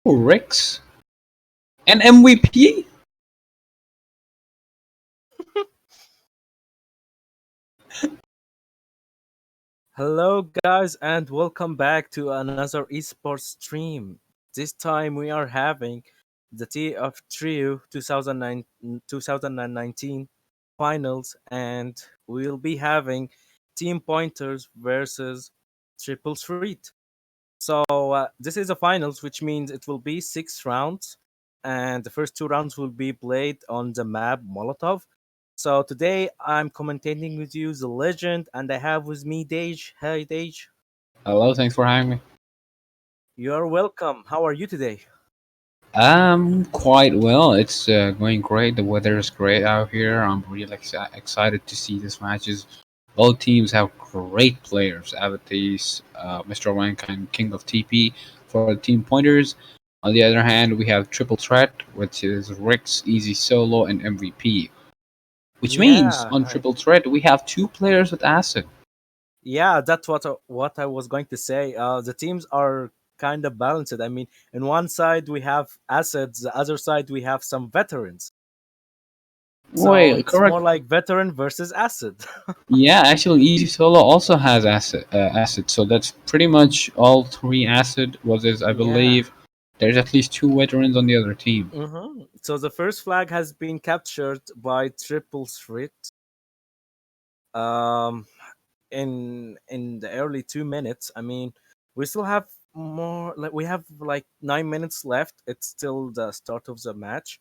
Oh, Rex, an MVP. Hello, guys, and welcome back to another esports stream. This time we are having the TOF Trio 2019 finals, and we'll be having Team Pointers versus Triple Threat. So this is a finals, which means it will be 6 rounds, and the first 2 rounds will be played on the map Molotov. So today I'm commentating with you, the legend, and I have with me Dage. Hey, Dage. Hello, thanks for having me. You're welcome. How are you today? Quite well. It's going great. The weather is great out here. I'm really excited to see this matches. Both teams have great players. Avatis, Mr. Wank, and King of TP for the team pointers. On the other hand, we have Triple Threat, which is Rick's Easy Solo and MVP. Which means Yeah, on Triple Threat we have two players with acid. yeah, that's what I was going to say. The teams are kind of balanced. I mean, in one side we have assets, the other side we have some veterans. So Wait, it's more correct. like veteran versus acid. Yeah, actually, Easy Solo also has acid, so that's pretty much all three acid. Was is I Yeah. believe there's at least two veterans on the other team. So the first flag has been captured by Triple Threat. Um, in the early 2 minutes. I mean, we still have more. Like we have like 9 minutes left. It's still the start of the match.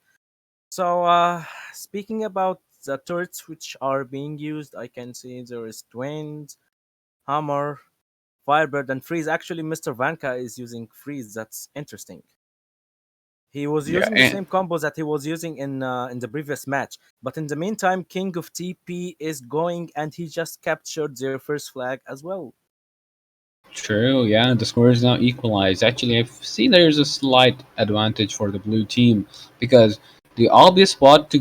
So speaking about the turrets which are being used, I can see there is Twins, Hammer, Firebird, and Freeze. Actually, Mr. Vanka is using Freeze. That's interesting. He was Yeah, using the and same combos that he was using in the previous match. But in the meantime, King of TP is going and he just captured their first flag as well. true. Yeah, the score is now equalized. Actually, I see there's a slight advantage for the blue team because the obvious spot to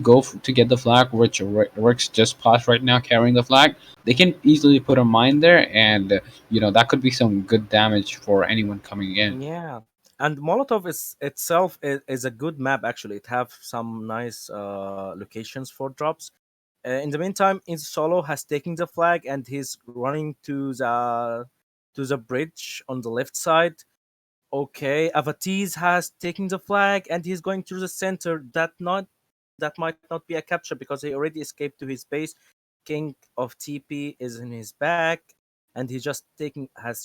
to get the flag, which Rick's just passed right now, carrying the flag, they can easily put a mine there, and that could be some good damage for anyone coming in. Yeah. And Molotov is itself is a good map actually. It have some nice locations for drops. In the meantime, in Solo has taken the flag and he's running to the bridge on the left side. Okay, Avatis has taken the flag and he's going through the center. That might not be a capture because he already escaped to his base. King of TP is in his back, and has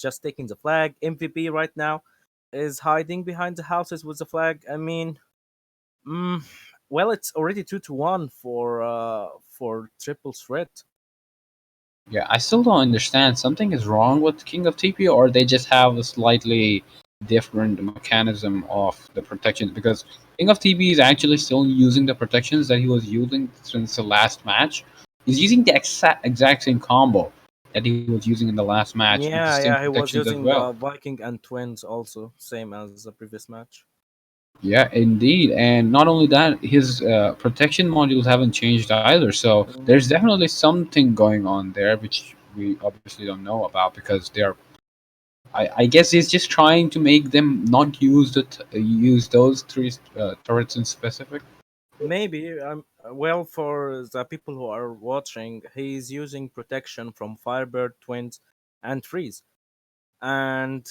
just taken the flag. MVP right now is hiding behind the houses with the flag. I mean, mm, well, it's already 2-1 for triple threat. Yeah, I still don't understand. Something is wrong with King of TP, or they just have a slightly different mechanism of the protections. Because King of TP is actually still using the protections that he was using since the last match. He's using the exact same combo that he was using in the last match with the Yeah, same yeah, he was protections as using well. Viking and Twins also, same as the previous match. Yeah, indeed. And not only that, his protection modules haven't changed either. So there's Mm. definitely something going on there, which we obviously don't know about because they are I guess he's just trying to make them not use those three turrets in specific. Maybe. Well, for the people who are watching, he's using protection from Firebird, Twins, and Freeze. And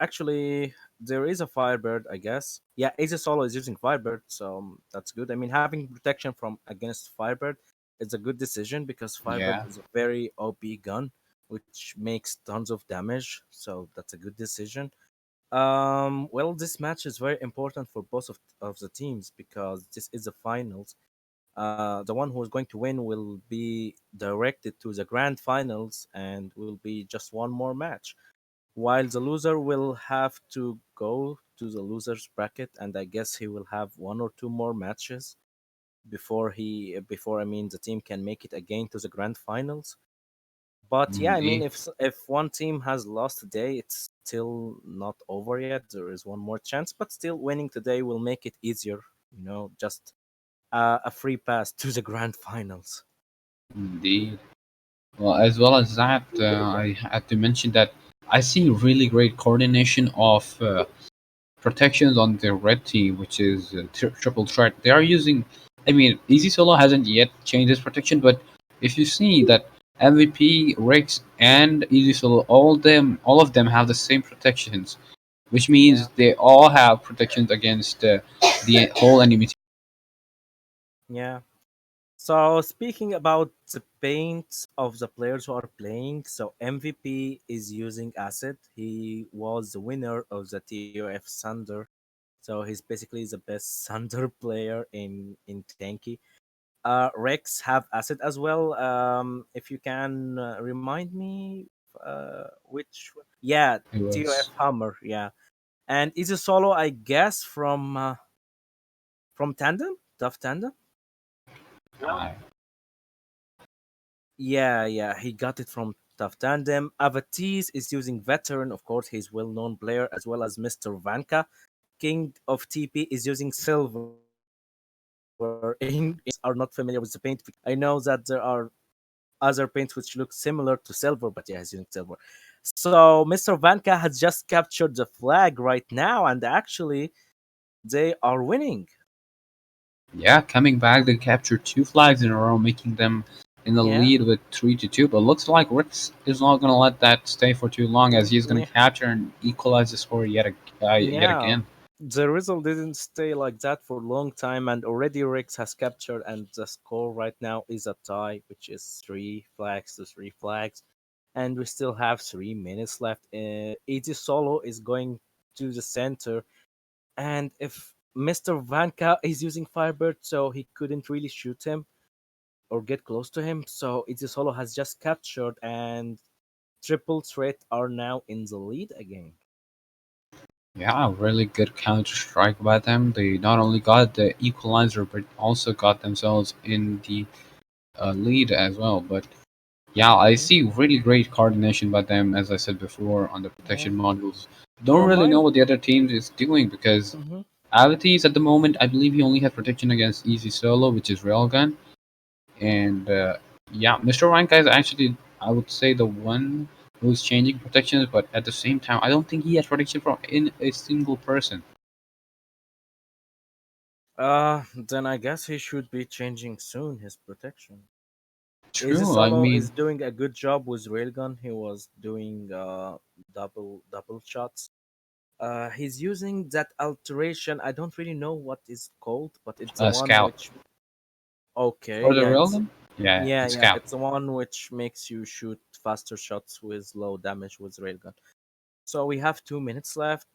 actually, there is a Firebird, I guess. Yeah, Ace Solo is using Firebird, so that's good. I mean, having protection from against Firebird is a good decision because Firebird Yeah, is a very OP gun, which makes tons of damage. So that's a good decision. Well, this match is very important for both of the teams because this is the finals. The one who is going to win will be directed to the grand finals and will be just one more match, while the loser will have to go to the losers bracket, and I guess he will have one or two more matches before I mean the team can make it again to the grand finals. But yeah, I mean, indeed. if one team has lost today, it's still not over yet. There is one more chance, but still, winning today will make it easier. Just a free pass to the grand finals. Indeed. Well, as well as that, I had to mention that I see really great coordination of protections on the red team, which is triple threat. They are using. I mean, Easy Solo hasn't yet changed his protection, but if you see that MVP, Rex, and Easy Solo, all of them have the same protections, which Yeah, means they all have protections against the whole enemy team. yeah. So speaking about the paint of the players who are playing, so MVP is using Acid. He was the winner of the TOF Thunder. So he's basically the best Thunder player in Tanki. Rex have Acid as well. If you can remind me, which yeah, It TOF was Hammer, yeah, and is a solo, I guess, from Tandem, Tough Tandem. uh, Yeah, yeah, he got it from Tough Tandem. Avatis is using veteran, of course, he's well-known player, as well as Mr. Vanka. King of TP is using silver. In case you guys are not familiar with the paint, I know that there are other paints which look similar to silver, but yeah, he's using silver. So Mr. Vanka has just captured the flag right now, and actually they are winning. yeah, coming back, they captured two flags in a row, making them in the Yeah, lead with 3-2. But looks like Rex is not gonna let that stay for too long, as he's gonna yeah, capture and equalize the score yet yeah. again. The result didn't stay like that for a long time, and already Rex has captured, and the score right now is a tie, which is 3 flags to 3 flags, and we still have 3 minutes left. Easy Solo is going to the center, and if Mr. Vanka is using Firebird, so he couldn't really shoot him or get close to him, so Easy Solo has just captured, and Triple Threat are now in the lead again. Yeah, really good counter strike by them. They not only got the equalizer, but also got themselves in the lead as well. But yeah, I Hmm. see really great coordination by them, as I said before, on the Yeah. protection modules. Don't From really my know what the other team is doing because Mhm. Avities at the moment, I believe he only has protection against Easy Solo, which is Railgun. And yeah, Mr. Ranka is actually, I would say, the one who's changing protections, but at the same time, I don't think he has protection from in a single person. Then I guess he should be changing soon his protection. Easy True, I Solo mean, is doing a good job with Railgun. He was doing double shots. He's using that alteration. I don't really know what is called, but it's the one Scout. which okay, For the yeah, Railgun? Yeah, yeah, it's yeah, Scout. it's the one which makes you shoot faster shots with low damage with Railgun. So we have 2 minutes left.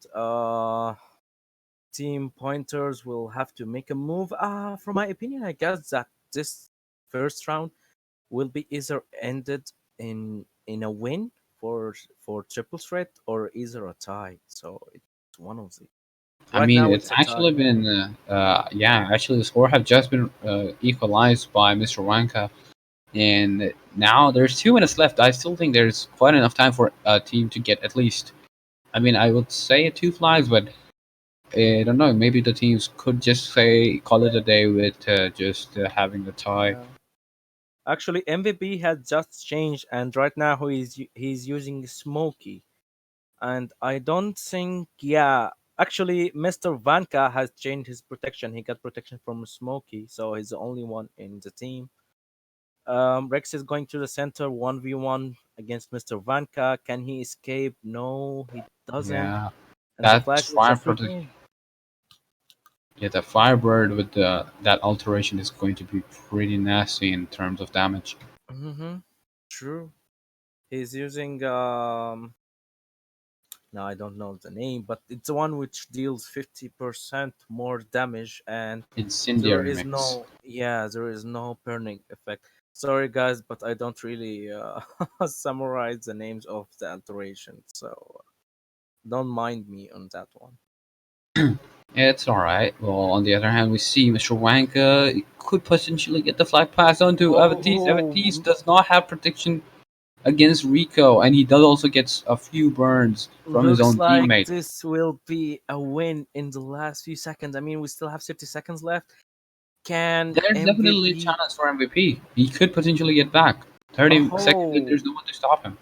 Team pointers will have to make a move. From my opinion, I guess that this first round will be either ended in a win for triple threat or either a tie. So it's one of the. I Right mean, now, it's it's a actually tie. been, yeah, actually the score have just been equalized by Mr. Ranka. And now there's 2 minutes left. I still think there's quite enough time for a team to get at least. I mean, I would say two flags, but I don't know. Maybe the teams could just say call it a day with just having the tie. Yeah. Actually, MVP has just changed, and right now he's using Smokey, and I don't think yeah. Actually, Mr. Vanka has changed his protection. He got protection from Smokey, so he's the only one in the team. Rex is going to the center 1v1 against Mr. Vanka. Can he escape? No, he doesn't. Yeah, And the that flag will fire just prote- remain. Yeah, the Firebird with the that alteration is going to be pretty nasty in terms of damage. Mm-hmm. True. He's using now I don't know the name, but it's the one which deals 50% more damage, and there Incendiary is mix. no yeah, there is no burning effect. Sorry guys, but I don't really summarize the names of the alterations, so don't mind me on that one. It's alright. Well, on the other hand, we see Mr. Wanka could potentially get the flag passed on to Avatis. Oh, Avatis does not have protection against Rico, and he does also get a few burns from his looks own like teammate. this will be a win in the last few seconds. I mean, we still have 30 seconds left. Can There's definitely a MVP? chance for MVP. He could potentially get back. 30 seconds, and Oh, there's no one to stop him.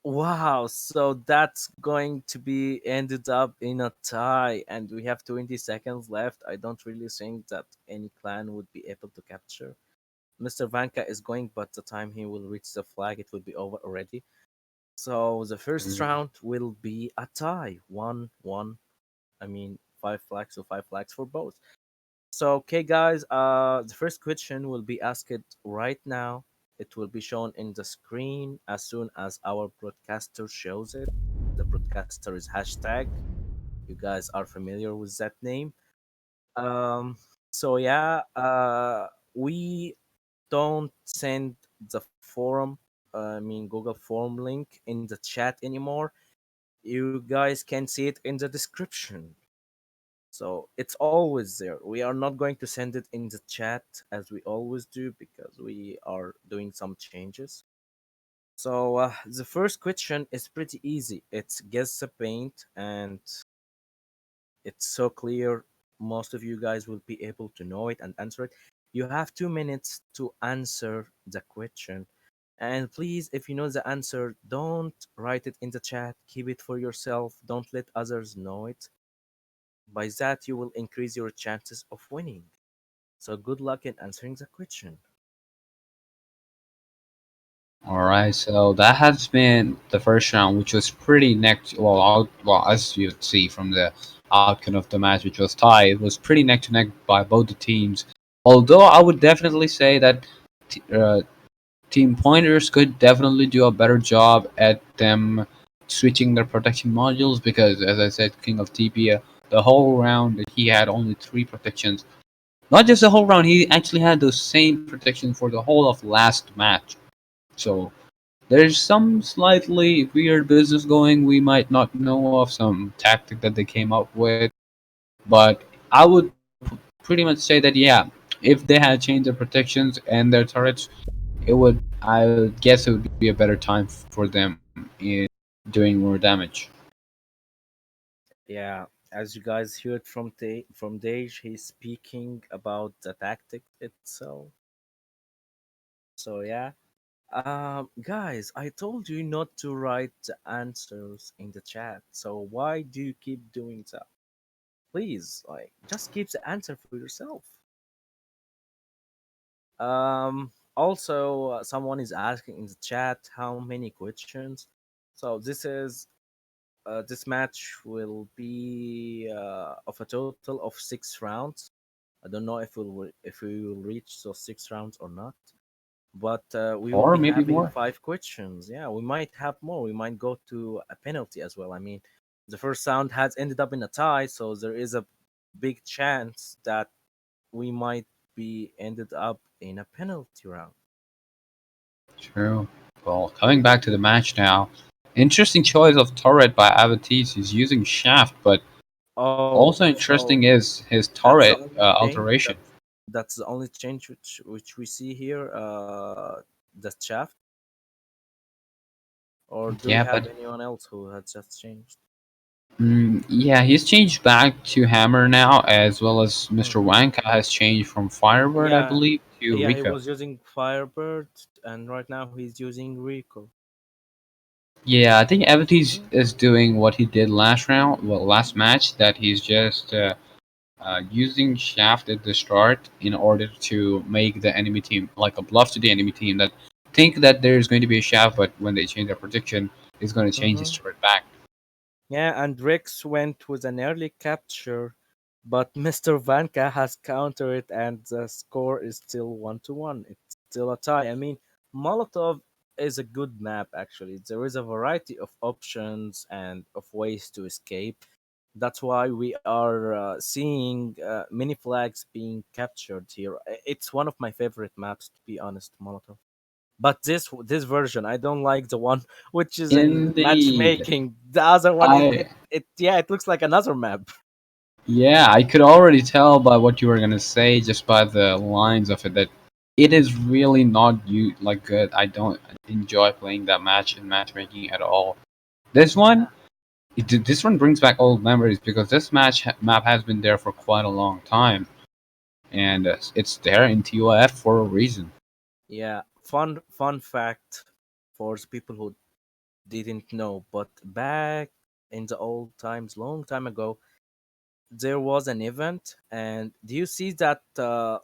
Wow, so that's going to be ended up in a tie, and we have 20 seconds left. I don't really think that any clan would be able to capture. Mr. Vanka is going, but the time he will reach the flag, it will be over already. So the first Mm. round will be a tie, 1-1. I mean, five flags, so five flags for both. So, okay, guys, the first question will be asked right now. It will be shown in the screen as soon as our broadcaster shows it. The broadcaster is hashtag. You guys are familiar with that name. Um, so yeah, we don't send the forum, I mean Google form link in the chat anymore. You guys can see it in the description. So it's always there. We are not going to send it in the chat as we always do because we are doing some changes. So the first question is pretty easy. It's guess the paint, and it's so clear. Most of you guys will be able to know it and answer it. You have 2 minutes to answer the question. And please, if you know the answer, don't write it in the chat. Keep it for yourself. Don't let others know it. By that, you will increase your chances of winning. So good luck in answering the question. All right, so that has been the first round, which was pretty neck. Well, as you see from the outcome of the match, which was tied, it was pretty neck to neck by both the teams. Although I would definitely say that t- uh, Team Pointers could definitely do a better job at them switching their protection modules because, as I said, King of TP, the whole round he had only three protections. Not just the whole round, he actually had those same protections for the whole of last match. So there's some slightly weird business going. We might not know of some tactic that they came up with, but I would pretty much say that yeah, if they had changed their protections and their turrets, it would. I would guess it would be a better time for them in doing more damage. Yeah, as you guys heard from from Dej, he's speaking about the tactic itself. So yeah, guys, I told you not to write the answers in the chat. So why do you keep doing that? Please, like, just keep the answer for yourself. Also, someone is asking in the chat how many questions. So this match will be of a total of 6 rounds. I don't know if we will reach those 6 rounds or not, but we will Or be maybe having more. 5 questions. Yeah, we might have more. We might go to a penalty as well. I mean, the first round has ended up in a tie, so there is a big chance that we might be ended up in a penalty round. True. Well, coming back to the match now, interesting choice of turret by Avatis. He's using shaft, but Oh, also so interesting is his that's the turret only change. alteration. That's the only change which we see here. The shaft, or do we Yeah, have but anyone else who has just changed? yeah, he's changed back to Hammer now, as well as Mr. Mm-hmm. Wanka has changed from Firebird, I Yeah, believe, to yeah. He Rico. was using Firebird, and right now he's using Rico. Yeah, I think Avatis Mm-hmm. is doing what he did last round, well, last match, that he's just using Shaft at the start in order to make the enemy team like a bluff to the enemy team that think that there's going to be a Shaft, but when they change their prediction, it's going to change his Mm-hmm. turret back. Yeah, and Rex went with an early capture, but Mr. Vanka has countered it, and the score is still 1-1. It's still a tie. I mean, Molotov is a good map, actually. There is a variety of options and of ways to escape. That's why we are seeing many flags being captured here. It's one of my favorite maps, to be honest, Molotov. But this version, I don't like the one which is in Indeed, matchmaking. The other one, I yeah, it looks like another map. yeah, I could already tell by what you were gonna say just by the lines of it that it is really not you like good. I don't enjoy playing that match in matchmaking at all. This one, this one brings back old memories because this map has been there for quite a long time, and it's there in TOF for a reason. Yeah, fun fact for the people who didn't know. But back in the old times, long time ago, there was an event. And do you see that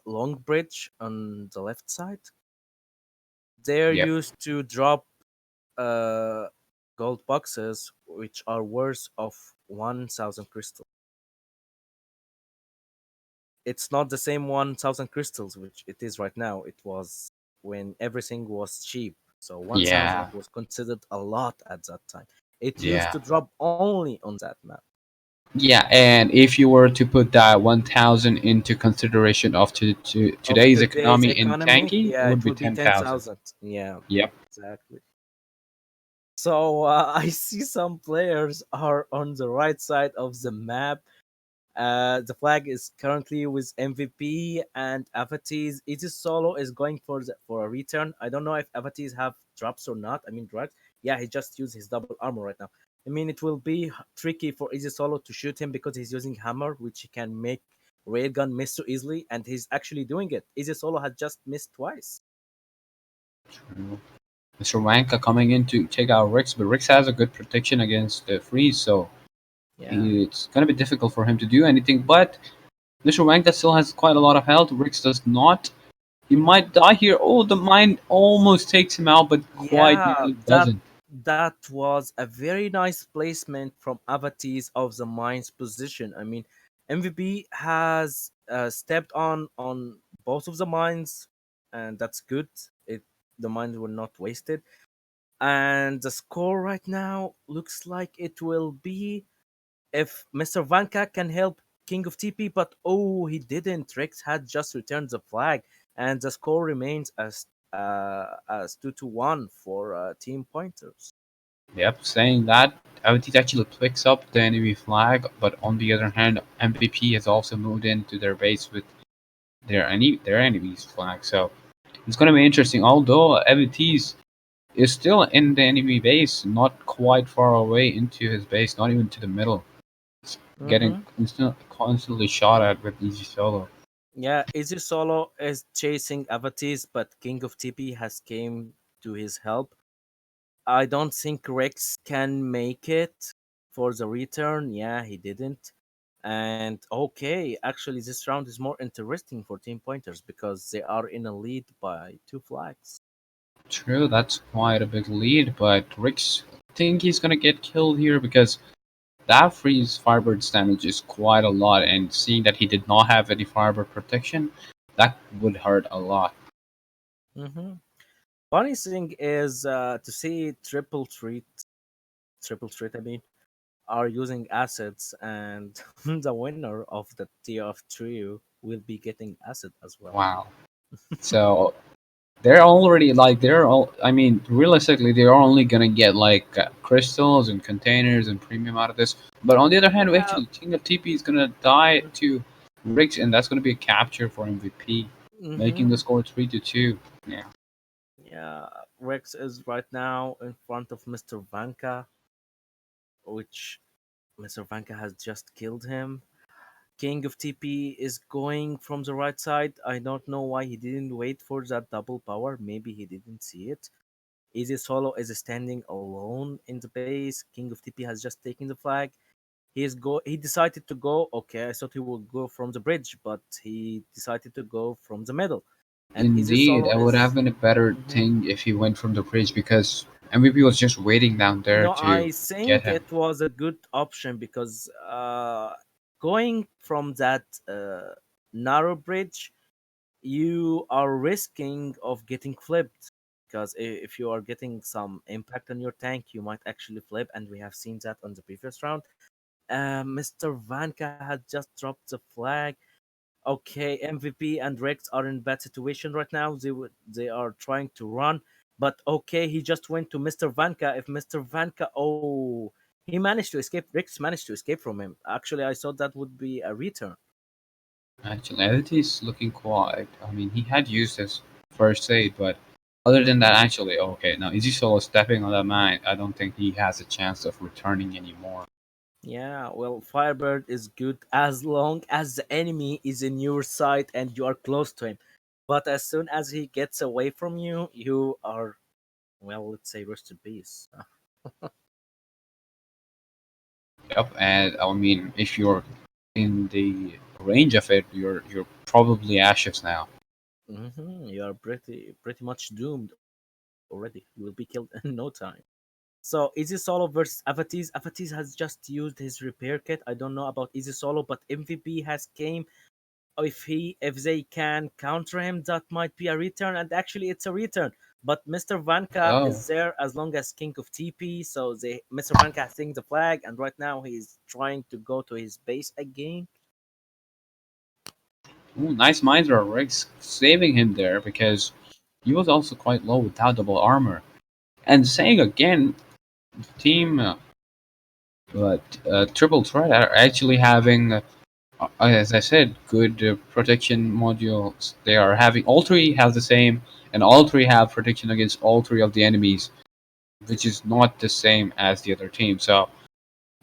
long bridge on the left side? They're Yep. used to drop uh, gold boxes, which are worth of 1,000 crystals. It's not the same 1,000 crystals which it is right now. It was when everything was cheap. So 1,000 Yeah. was considered a lot at that time. It used Yeah. to drop only on that map. Yeah, and if you were to put that 1,000 into consideration of Of today's today's economy in economy, Tanki, it yeah, would it be will be 10,000. 10,000. Yeah, Yep. exactly. So I see some players are on the right side of the map. The flag is currently with MVP and Avatis. Easy Solo is going for a return. I don't know if Avatis have drops or not. I mean, right? Yeah, he just used his double armor right now. I mean, it will be tricky for Easy Solo to shoot him because he's using hammer, which he can make railgun miss so easily, and he's actually doing it. Easy Solo has just missed twice. True. Mr. Wanka coming in to take out Rix, but Rix has a good protection against the freeze, so Yeah. it's going to be difficult for him to do anything. But Mr. Wanka still has quite a lot of health. Rix does not. He might die here. Oh, the mine almost takes him out, but quite Yeah, nearly that doesn't. that was a very nice placement from Avatis of the mine's position. I mean, MVP has stepped on both of the mines, and that's good. It the mines were not wasted, and the score right now looks like it will be if Mr. Vanka can help King of TP, but oh, he didn't. Rex had just returned the flag, and the score remains as 2-1 for Team Pointers. Yep, saying that, Avitis actually picks up the enemy flag, but on the other hand, MVP has also moved into their base with their enemy's flag. So it's going to be interesting. Although Avitis is still in the enemy base, not quite far away into his base, not even to the middle. It's getting Mm-hmm. constantly shot at with easy solo. Yeah, Easy Solo is chasing Avatis, but King of TP has came to his help. I don't think Rex can make it for the return. Yeah, he didn't. And okay, actually, this round is more interesting for Team Pointers because they are in a lead by 2 flags. True, that's quite a big lead, but Rick's think he's gonna get killed here because that freeze Firebird's damage is quite a lot, and seeing that he did not have any Firebird protection, that would hurt a lot. Mm-hmm. Funny thing is to see triple threat. I mean, are using assets, and the winner of the TOF trio will be getting asset as well. Wow. So they're already like they're all. I mean, realistically, they're only gonna get like crystals and containers and premium out of this. But on the other hand, we Yeah. actually King of TP is gonna die to Riggs, and that's gonna be a capture for MVP, making Mm-hmm. the score 3-2. Yeah. Yeah, Rex is right now in front of Mr. Vanka, which Mr. Vanka has just killed him. King of TP is going from the right side. I don't know why he didn't wait for that double power. Maybe he didn't see it. Easy Solo is standing alone in the base. King of TP has just taken the flag. He decided to go. Okay, I thought he would go from the bridge, but he decided to go from the middle. And Easy Indeed, Solo it would have is been a better Mhm. thing if he went from the bridge because MVP was just waiting down there No, to I get think him. it was a good option because going from that narrow bridge, you are risking of getting flipped. Because if you are getting some impact on your tank, you might actually flip, and we have seen that on the previous round. Mr. Vanka had just dropped the flag. Okay, MVP and Rex are in bad situation right now. They are trying to run, but okay, he just went to Mr. Vanka. If Mr. Vanka, oh, he managed to escape. Rex managed to escape from him. Actually, I thought that would be a return. Actually, is looking quite. I mean, he had used his first aid, but other than that, Hmm. actually, okay. Now, Easy Solo stepping on that mine, I don't think he has a chance of returning anymore. Yeah, well, Firebird is good as long as the enemy is in your sight and you are close to him. But as soon as he gets away from you, you are, well, let's say, rest in peace. Yep, and I mean, if you're in the range of it, you're probably Ashes now. You are pretty much doomed already. You will be killed in no time. So Easy Solo versus Avatis. Avatis has just used his repair kit. I don't know about Easy Solo, but MVP has came. If they can counter him, that might be a return, and actually it's a return. But Mr. Vanka Oh, is there as long as King of TP, so Mr. Vanka has taken the flag, and right now he's trying to go to his base again. ooh, nice Mindra Riggs saving him there because he was also quite low without double armor. And saying again, team but triple threat are actually having, as I said, good protection modules. They are having all three have the same, and all three have protection against all three of the enemies, which is not the same as the other team. So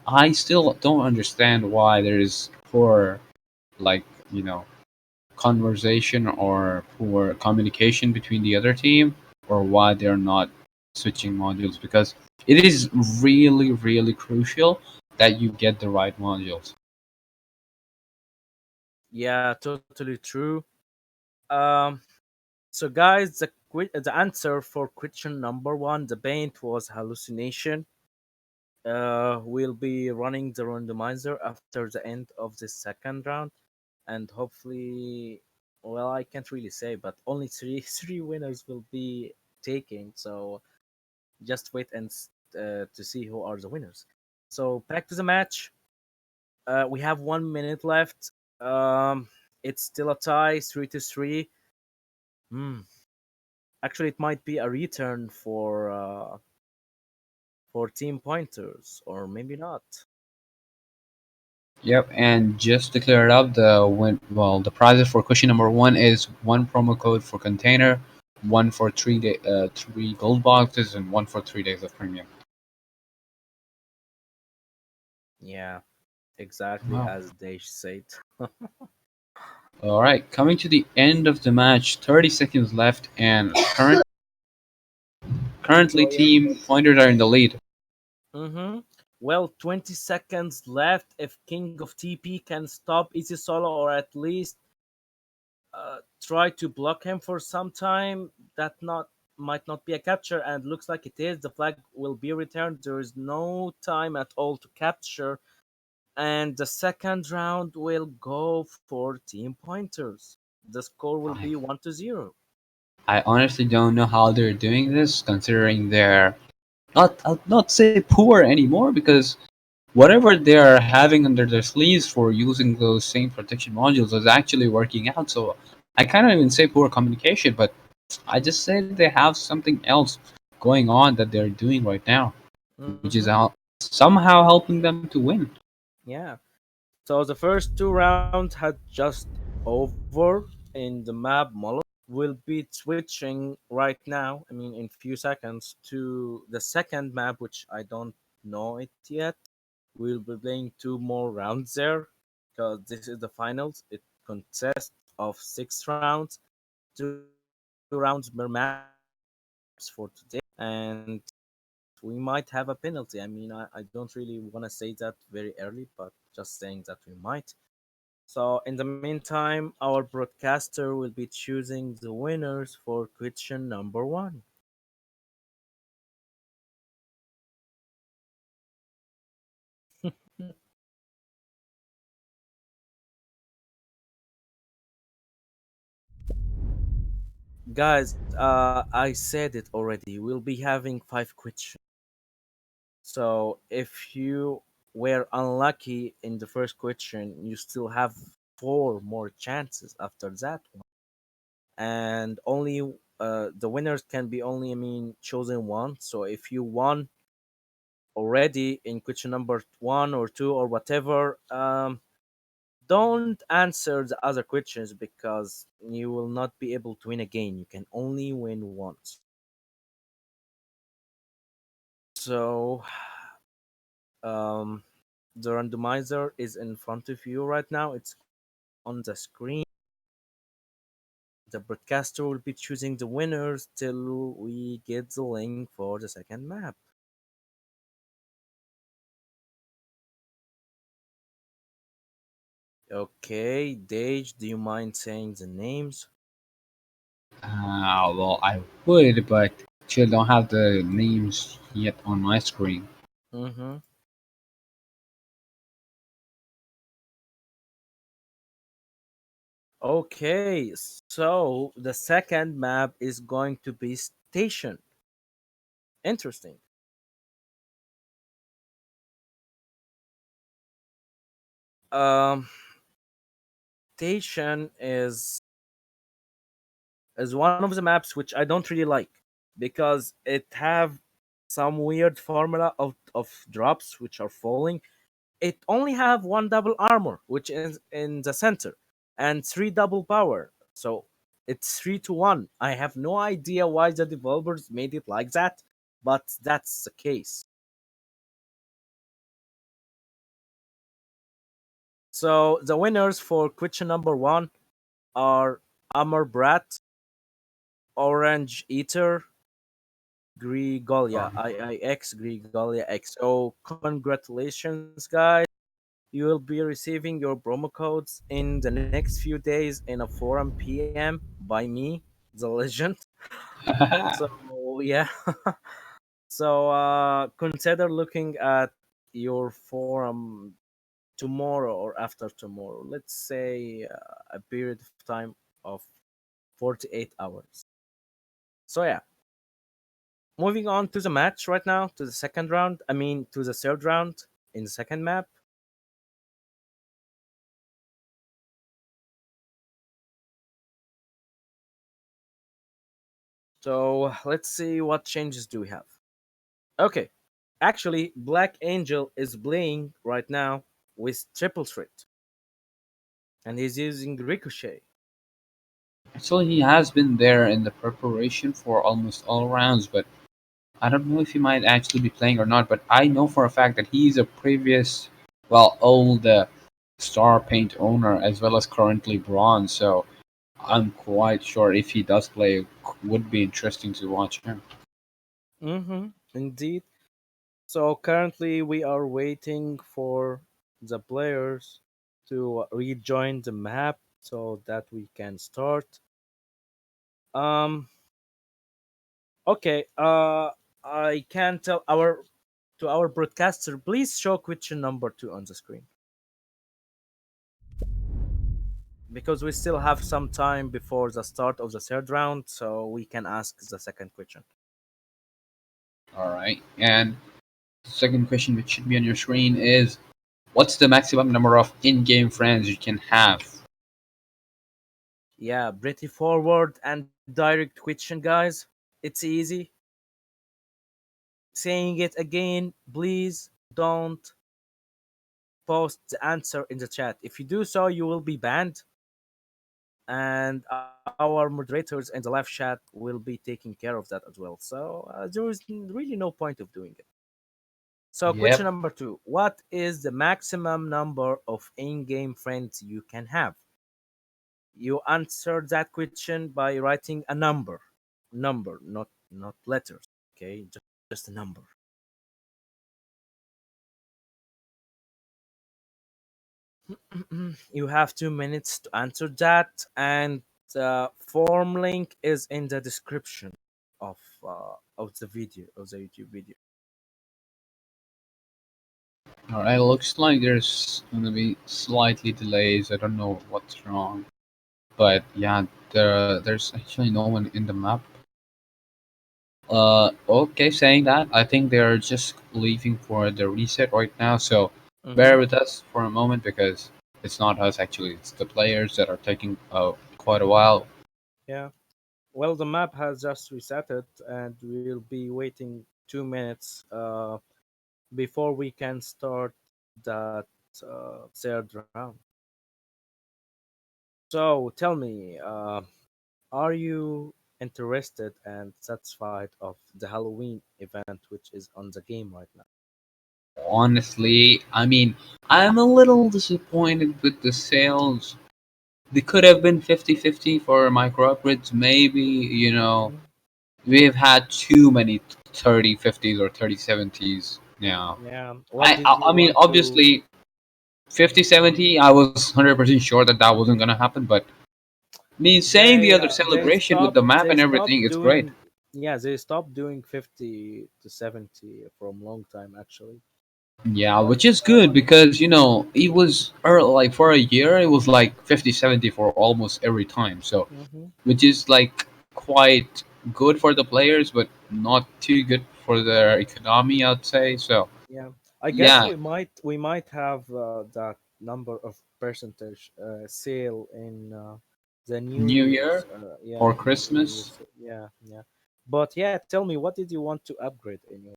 I still don't understand why there is poor, like you know, conversation or poor communication between the other team, or why they're not switching modules because it is really, really crucial that you get the right modules. Yeah, totally true. Um, so guys, the answer for question number one, the paint was hallucination. We'll be running the randomizer after the end of the second round, and hopefully, well, I can't really say, but only three three winners will be taking. So just wait and to see who are the winners. So back to the match. We have 1 minute left. Um, it's still a tie, 3-3. Hmm. Actually, it might be a return for team pointers, or maybe not. Yep, and just to clear it up, the prizes for question number one is one promo code for container, one for 3 gold boxes, and one for 3 days of premium. Yeah, exactly Wow. as they said. All right, coming to the end of the match, 30 seconds left, and currently team pointers are in the lead. Mm-hmm. Well, 20 seconds left. If King of TP can stop Easy Solo or at least try to block him for some time, that not might not be a capture, and looks like it is. The flag will be returned. There is no time at all to capture, and the second round will go for team pointers. The score will I, be 1-0. I honestly don't know how they're doing this, considering they're not I'll not say poor anymore because whatever they're having under their sleeves for using those same protection modules is actually working out. So I can't even say poor communication, but I just say they have something else going on that they're doing right now, which is Mm-hmm. somehow helping them to win. Yeah. So the first two rounds had just over in the map. Will be switching right now. I mean, in few seconds to the second map, which I don't know it yet. We'll be playing two more rounds there because this is the finals. It consists of 6 rounds, 2 rounds per maps for today, and we might have a penalty. I mean, I don't really want to say that very early, but just saying that we might. So, in the meantime, our broadcaster will be choosing the winners for question number one. Guys, I said it already. We'll be having 5 questions. So, if you were unlucky in the first question, you still have 4 more chances after that one. And only the winners can be only, I mean, chosen one. So, if you won already in question number one or two or whatever, don't answer the other questions because you will not be able to win again. You can only win once. So, um, the randomizer is in front of you right now. It's on the screen. The broadcaster will be choosing the winners till we get the link for the second map. Okay, Dage, do you mind saying the names? Well, I would, but still don't have the names yet on my screen. Mm-hmm. Okay, so the second map is going to be Station. Interesting. Um, Station is one of the maps which I don't really like because it have some weird formula of drops which are falling. It only have one double armor, which is in the center, and three double power. So it's 3 to 1. I have no idea why the developers made it like that, but that's the case. So the winners for question number one are Amar Brat, Orange Eater, Grigolia, IIX, Grigolia X. So congratulations, guys. You will be receiving your promo codes in the next few days in a 4 p.m. by me, the legend. So yeah, so consider looking at your forum tomorrow or after tomorrow. Let's say a period of time of 48 hours. So yeah, moving on to the match right now, to the second round. I mean, to the third round in the second map. So let's see what changes do we have. Okay, actually, Black Angel is playing right now with triple threat, and he's using Ricochet. Actually, he has been there in the preparation for almost all rounds, but I don't know if he might actually be playing or not. But I know for a fact that he's a previous, well, old Star Paint owner as well as currently Bronze. So I'm quite sure if he does play, it would be interesting to watch him. Mm-hmm, indeed. So currently, we are waiting for the players to rejoin the map so that we can start. Um. Okay. I can tell our to our broadcaster. Please show question number two on the screen because we still have some time before the start of the third round, so we can ask the second question. All right. And second question, which should be on your screen, is what's the maximum number of in-game friends you can have? Yeah, pretty forward and direct question, guys. It's easy. Saying it again, please don't post the answer in the chat. If you do so, you will be banned, and our moderators in the live chat will be taking care of that as well. So there is really no point of doing it. So, question Yep. number two: what is the maximum number of in-game friends you can have? You answer that question by writing a number, not letters. Okay, just a number. You have 2 minutes to answer that, and the form link is in the description of the video of the YouTube video. All right. Looks like there's gonna be slightly delays. I don't know what's wrong, but yeah, there's actually no one in the map. Okay, saying that, I think they're just leaving for the reset right now. So Mm-hmm. bear with us for a moment because it's not us actually. It's the players that are taking quite a while. Yeah. Well, the map has just resetted, and we'll be waiting 2 minutes before we can start that third round. So tell me, are you interested and satisfied of the Halloween event which is on the game right now? Honestly, I mean, I'm a little disappointed with the sales. They could have been 50-50 for micro upgrades, maybe, Mhm. we've had too many 30-50s or 30-70s now. Yeah. What I, did I you I mean, want to? obviously, 50-70. I was 100% sure that that wasn't gonna happen, but I mean, saying the other They celebration with stopped the map they and stopped everything, it's great. doing, yeah, they stopped doing 50 to 70 from long time actually. Yeah, But which is good because it was early, like for a year, it was like 50-70 for almost every time. So, mhm. which is like quite good for the players, but not too good for their economy, I'd say. So, Yeah, I guess yeah, we might have that number of percentage sale in the New New Year Year's. Yeah, or in the New Christmas. Year's. Yeah, yeah. But yeah, tell me, what did you want to upgrade in your?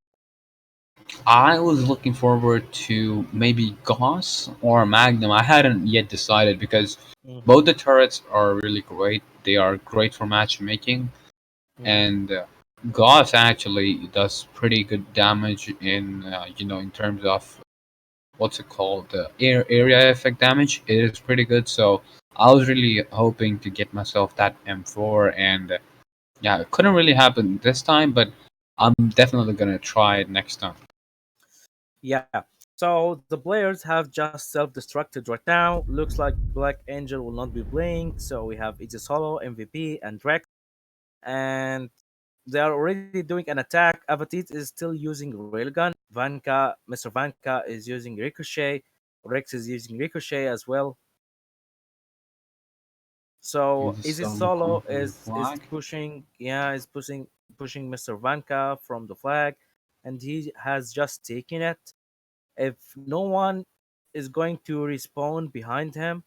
I was looking forward to maybe Gauss or Magnum. I hadn't yet decided because Mm-hmm, both the turrets are really great. They are great for matchmaking, mm-hmm. and Gauss actually does pretty good damage in terms of what's it called, the area effect damage. It is pretty good. So I was really hoping to get myself that M4, and yeah, it couldn't really happen this time, but I'm definitely gonna try it next time. Yeah. So the players have just self-destructed right now. Looks like Black Angel will not be playing. So we have Easy Solo, MVP, and Rex, and they are already doing an attack. Avatit is still using railgun. Mr. Vanka is using ricochet. Rex is using ricochet as well. So Is this Easy solo Solo going for the is flag? pushing, yeah, is pushing Mr. Vanka from the flag, and he has just taken it. If no one is going to respawn behind him,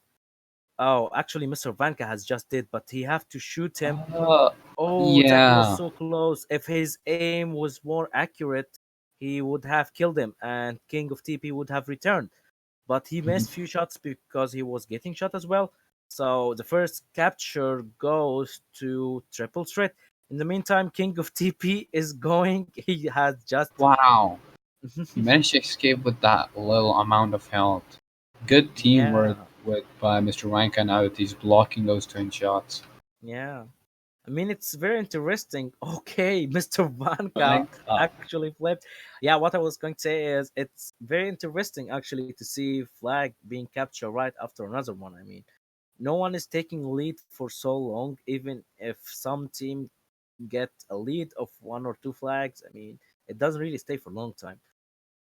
oh, actually, Mr. Vanka has just did, but he have to shoot him. Uh, Oh, that was yeah. so close. If his aim was more accurate, he would have killed him, and King of TP would have returned. But he Mhm. missed few shots because he was getting shot as well. So the first capture goes to triple threat. In the meantime, King of TP is going. He has just Wow. He managed to escape with that little amount of health. Good teamwork yeah, with by Mr. Ranka now that he's blocking those twin shots. yeah. I mean, it's very interesting. Okay, Mr. Vanka Ranka. actually flipped. Yeah, what I was going to say is it's very interesting actually to see flag being captured right after another one. I mean, no one is taking lead for so long, even if some team get a lead of one or two flags. I mean, it doesn't really stay for a long time.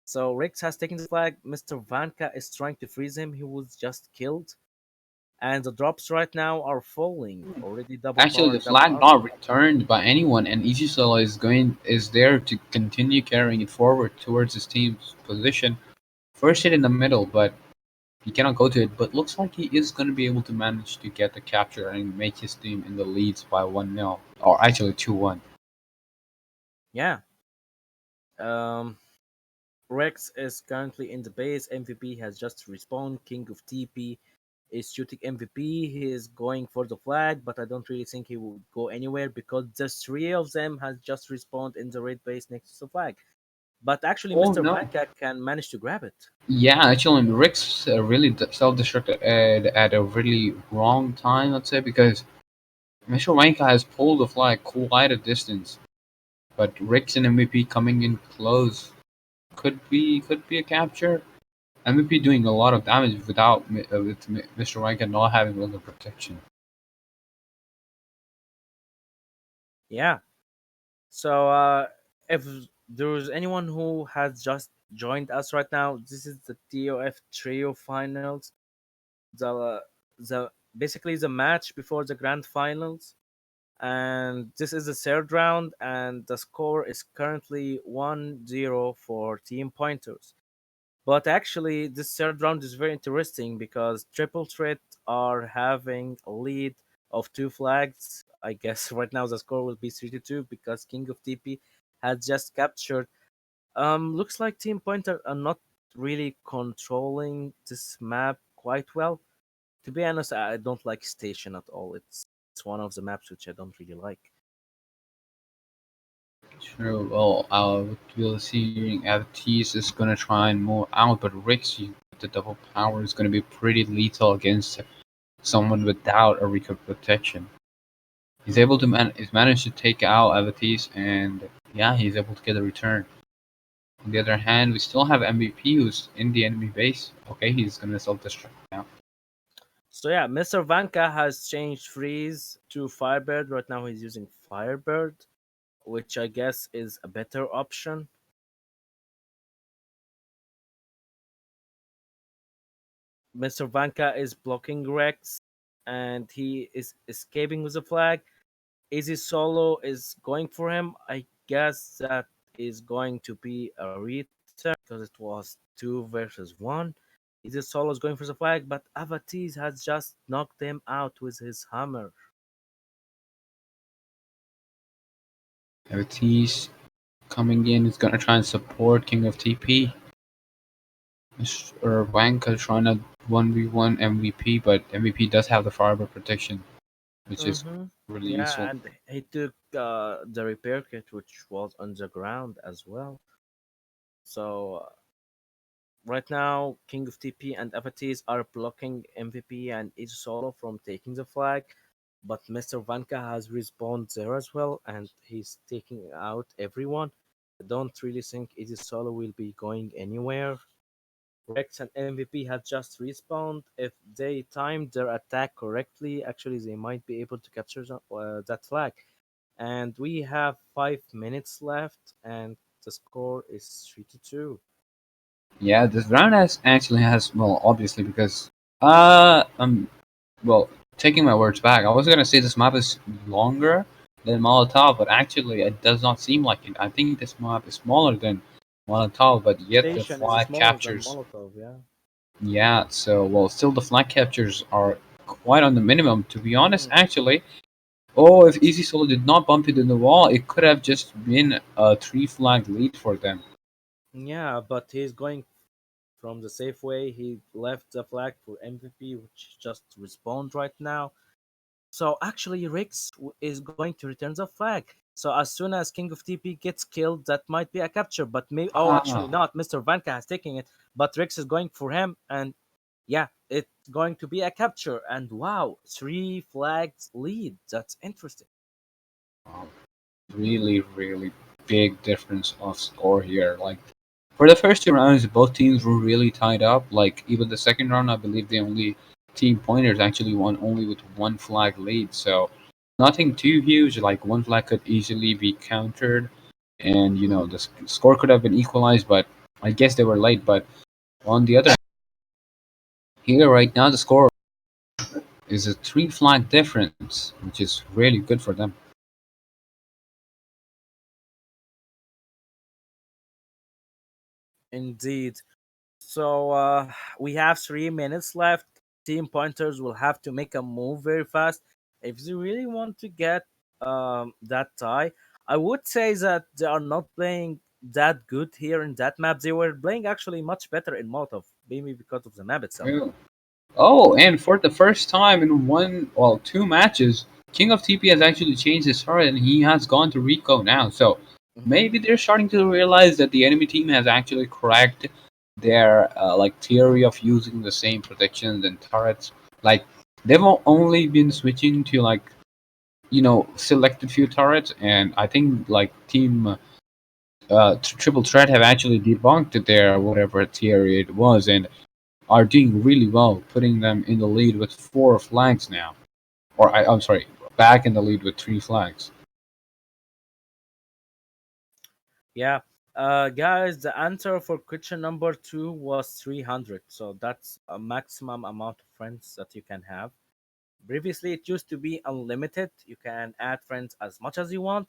So Rex has taken the flag. Mr. Vanka is trying to freeze him. He was just killed. And the drops right now are falling. Already double Actually, power the and double flag armor. not returned by anyone, and Ichisola is there to continue carrying it forward towards his team's position. First hit in the middle, but he cannot go to it. But looks like he is going to be able to manage to get the capture and make his team in the leads by 1-0, or actually 2-1. Yeah. Um, Rex is currently in the base. MVP has just respawned. King of TP is shooting MVP. He is going for the flag, but I don't really think he would go anywhere because the three of them has just respawned in the red base next to the flag. But actually, Oh Mr. no! Vanka can manage to grab it. Yeah, actually, Rick's really self-destructed at a really wrong time, let's say, because Mr. Wanka has pulled the flag quite a distance, but Rick's and MVP coming in close could be a capture. MVP doing a lot of damage with Mr. Wanka not having a lot of protection. Yeah. So if there's anyone who has just joined us right now, this is the TOF Trio Finals. The basically the match before the grand finals, and this is the third round, and the score is currently 1-0 for Team Pointers. But actually, this third round is very interesting because Triple Threat are having a lead of two flags. I guess right now the score will be 3-2 because King of TP has just captured. Looks like Team Pointer are not really controlling this map quite well. To be honest, I don't like Station at all. It's one of the maps which I don't really like. True. Well, what we'll see FTs is gonna try and move out, but Rick's the double power is gonna be pretty lethal against someone without a recon protection. He's able Hmm. to he's managed to take out Avatis, and yeah, he's able to get a return. On the other hand, we still have MVP who's in the enemy base. Okay, he's gonna self-destruct now. So yeah, Mr. Vanka has changed Freeze to Firebird. Right now he's using Firebird, which I guess is a better option. Mr. Vanka is blocking Rex and he is escaping with a flag. Easy Solo is going for him. I guess that is going to be a return because it was 2 versus 1. Easy Solo is going for the flag, but Avatis has just knocked him out with his hammer. FT's coming in. He's gonna try and support King of TP. Mr. Wanka trying to 1v1 MVP, but MVP does have the fiber protection, which is Mm-hmm. really Yeah, useful. and he took the repair kit, which was on the ground as well. So right now, King of TP and Avatis are blocking MVP and Easy Solo from taking the flag, but Mr. Vanka has respawned there as well, and he's taking out everyone. I don't really think Easy Solo will be going anywhere. Rex and MVP have just respawned. If they timed their attack correctly, actually they might be able to capture that flag. And we have 5 minutes left, and the score is 3-2. Yeah, this round actually has well, obviously because uh um well, taking my words back, I was gonna say this map is longer than Molotov, but actually it does not seem like it. I think this map is smaller than Molotov, but yet the Station is flag smaller than captures. Molotov, yeah. Yeah, so well, still the flag captures are quite on the minimum. To be honest, Mm. actually, oh, if Easy Solo did not bump it in the wall, it could have just been a three flag lead for them. Yeah, but he's going from the safe way. He left the flag for MVP, which just respawned right now. So actually, is going to return the flag. So as soon as King of TP gets killed, that might be a capture. But maybe, oh, actually Ah, not. Mr. Vanka has taken it, but Rex is going for him, and yeah, it's going to be a capture. And wow, 3 flags lead. That's interesting. wow, really, really big difference of score here. Like for the first two rounds, both teams were really tied up. Like even the second round, I believe the only team pointers actually won only with one flag lead. So nothing too huge. Like one flag could easily be countered, and the score could have been equalized. But I guess they were late. But on the other hand, here right now, the score is a three flag difference, which is really good for them. Indeed. So we have 3 minutes left. Team pointers will have to make a move very fast if they really want to get that tie. I would say that they are not playing that good here in that map. They were playing actually much better in Molotov, maybe because of the map itself. Well, oh, and for the first time in two matches, King of TP has actually changed his heart and he has gone to Rico now. So Hmm. maybe they're starting to realize that the enemy team has actually cracked their theory of using the same protections and turrets. Like they've only been switching to selected few turrets, and I think like Team Triple Threat have actually debunked their whatever theory it was, and are doing really well, putting them in the lead with four flags now. I'm sorry, back in the lead with three flags. Yeah. Guys, the answer for question number 2 was 300. So that's a maximum amount of friends that you can have. Previously, it used to be unlimited. You can add friends as much as you want,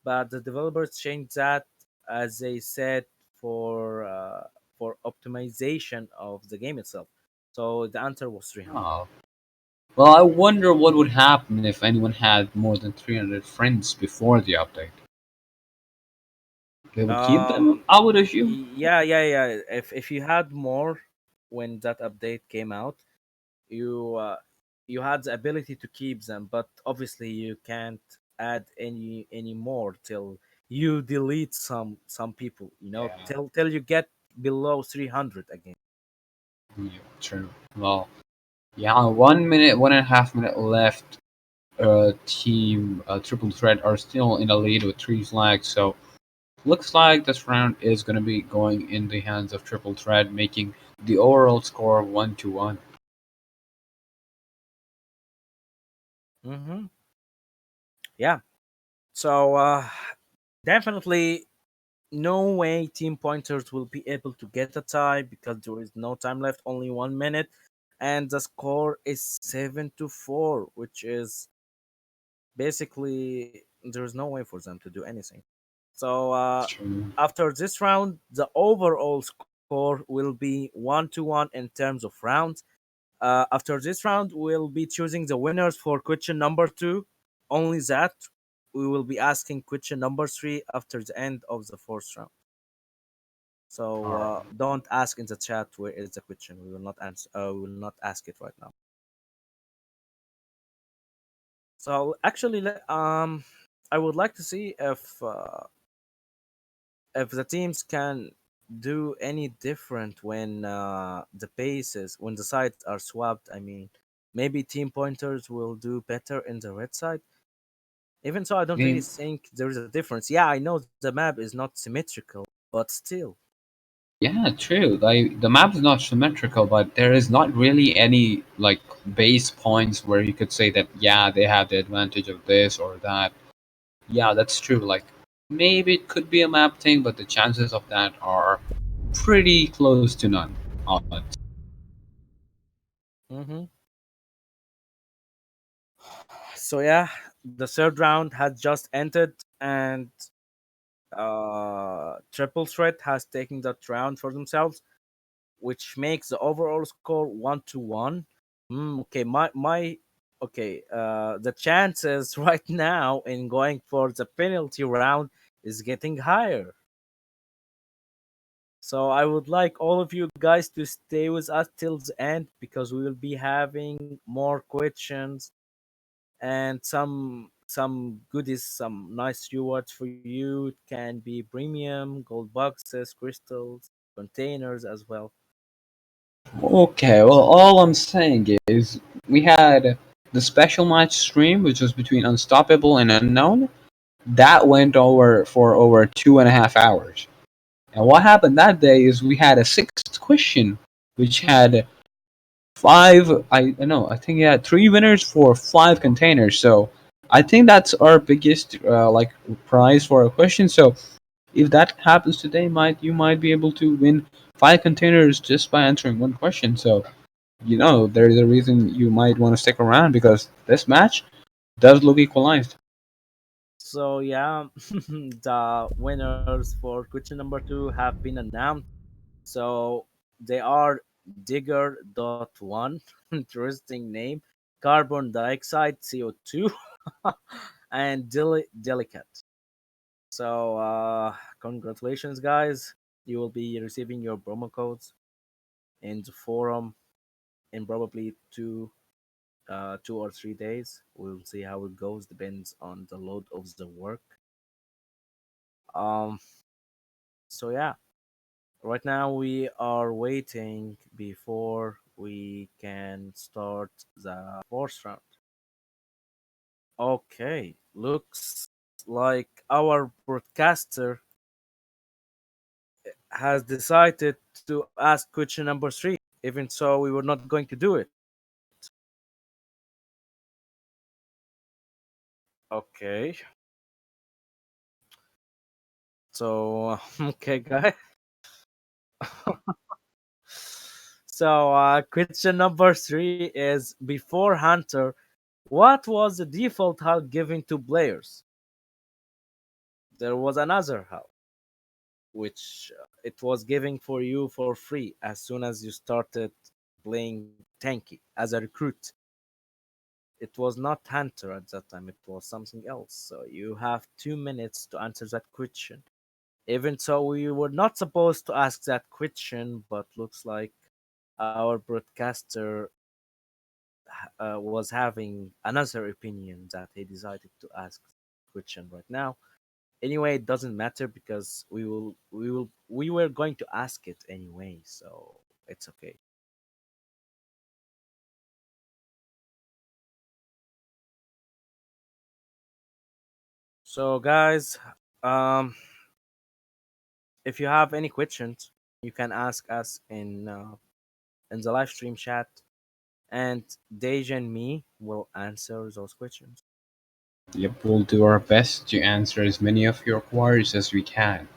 but the developers changed that, as they said, for optimization of the game itself. So the answer was 300. Oh. Well, I wonder what would happen if anyone had more than 300 friends before the update. They would keep them, Um, I would assume. yeah, yeah, yeah. If you had more when that update came out, you you had the ability to keep them, but obviously you can't add any more till you delete some people, Yeah, till you get below 300 again. yeah, true. Well, yeah, 1 minute, 1.5 minute left. Team Triple Threat are still in the lead with three flags, so Looks like this round is going to be going in the hands of Triple Threat, making the overall score 1-1. Mm-hmm. Yeah. So definitely no way team pointers will be able to get a tie because there is no time left, only 1 minute, and the score is 7-4, which is basically there is no way for them to do anything. So True. after this round, the overall score will be 1-1 in terms of rounds. After this round, we'll be choosing the winners for question number two. Only that we will be asking question number three after the end of the fourth round. So All right. don't ask in the chat where is the question. We will not answer. We will not ask it right now. So actually, I would like to see if the teams can do any different when when the sides are swapped. I mean, maybe team pointers will do better in the red side. Even so, I don't really Yeah, think there is a difference. Yeah, I know the map is not symmetrical, but still. yeah, true. Like the map is not symmetrical, but there is not really any like base points where you could say that yeah they have the advantage of this or that. Yeah, that's true. Like maybe it could be a map thing, but the chances of that are pretty close to none. Odds. Hmm. So yeah, the third round has just ended, and Triple Threat has taken that round for themselves, which makes the overall score 1-1. Okay, okay. The chances right now in going for the penalty round is getting higher. So I would like all of you guys to stay with us till the end because we will be having more questions and some goodies, some nice rewards for you. It can be premium, gold boxes, crystals, containers as well. Okay, well, all I'm saying is we had the special match stream, which was between Unstoppable and Unknown. That went over for over 2.5 hours. And what happened that day is we had a sixth question, which had five. I know. I think yeah, three winners for five containers. So I think that's our biggest like prize for a question. So if that happens today, might you might be able to win five containers just by answering one question. So there's a reason you might want to stick around because this match does look equalized. So yeah, the winners for question number two have been announced. So they are Digger.1, interesting name, carbon dioxide CO2, and delicate. So congratulations, guys! You will be receiving your promo codes in the forum in probably 2 or 3 days. We'll see how it goes. Depends on the load of the work. Um. So yeah, right now we are waiting before we can start the fourth round. Okay, looks like our broadcaster has decided to ask question number three. Even so, we were not going to do it. Okay, so okay, guys. So question number three is before Hunter, what was the default HUD given to players? There was another HUD which it was giving for you for free as soon as you started playing Tanky as a recruit. It was not Hunter at that time, it was something else. So you have 2 minutes to answer that question. Even so, we were not supposed to ask that question, but looks like our broadcaster was having another opinion that he decided to ask question right now. Anyway, it doesn't matter because we were going to ask it anyway, so it's okay. So guys, um If you have any questions, you can ask us in the live stream chat, and Deja and me will answer those questions. Yep, we'll do our best to answer as many of your queries as we can.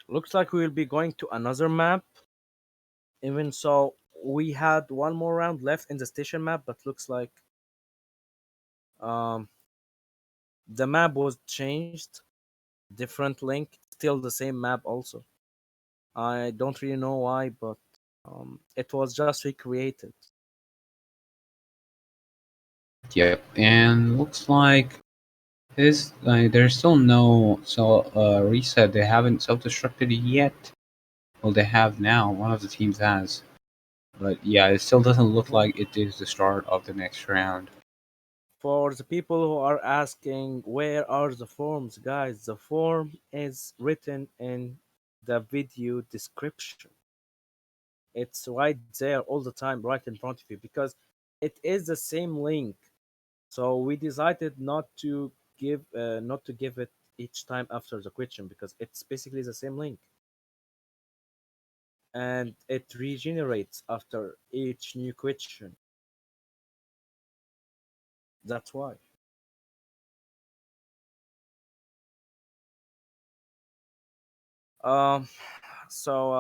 Looks like we will be going to another map. Even so, we had one more round left in the station map, but looks like um, the map was changed, different link, still the same map also. I don't really know why, but it was just recreated. Yep, and looks like there's still no reset. They haven't self-destructed yet. Well, they have now. One of the teams has, but yeah, it still doesn't look Mhm. like it is the start of the next round. For the people who are asking where are the forms, guys, the form is written in the video description. It's right there all the time, right in front of you, because it is the same link. So we decided not to give it each time after the question because it's basically the same link, and it regenerates after each new question. That's why. Um, so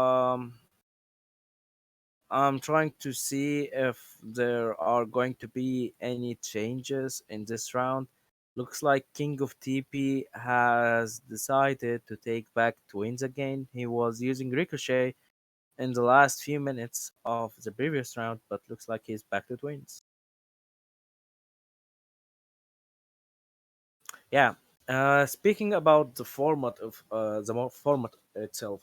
I'm trying to see if there are going to be any changes in this round. Looks like King of TP has decided to take back twins again. He was using Ricochet in the last few minutes of the previous round, but looks like he's back to twins. Yeah. Speaking about the format of format itself,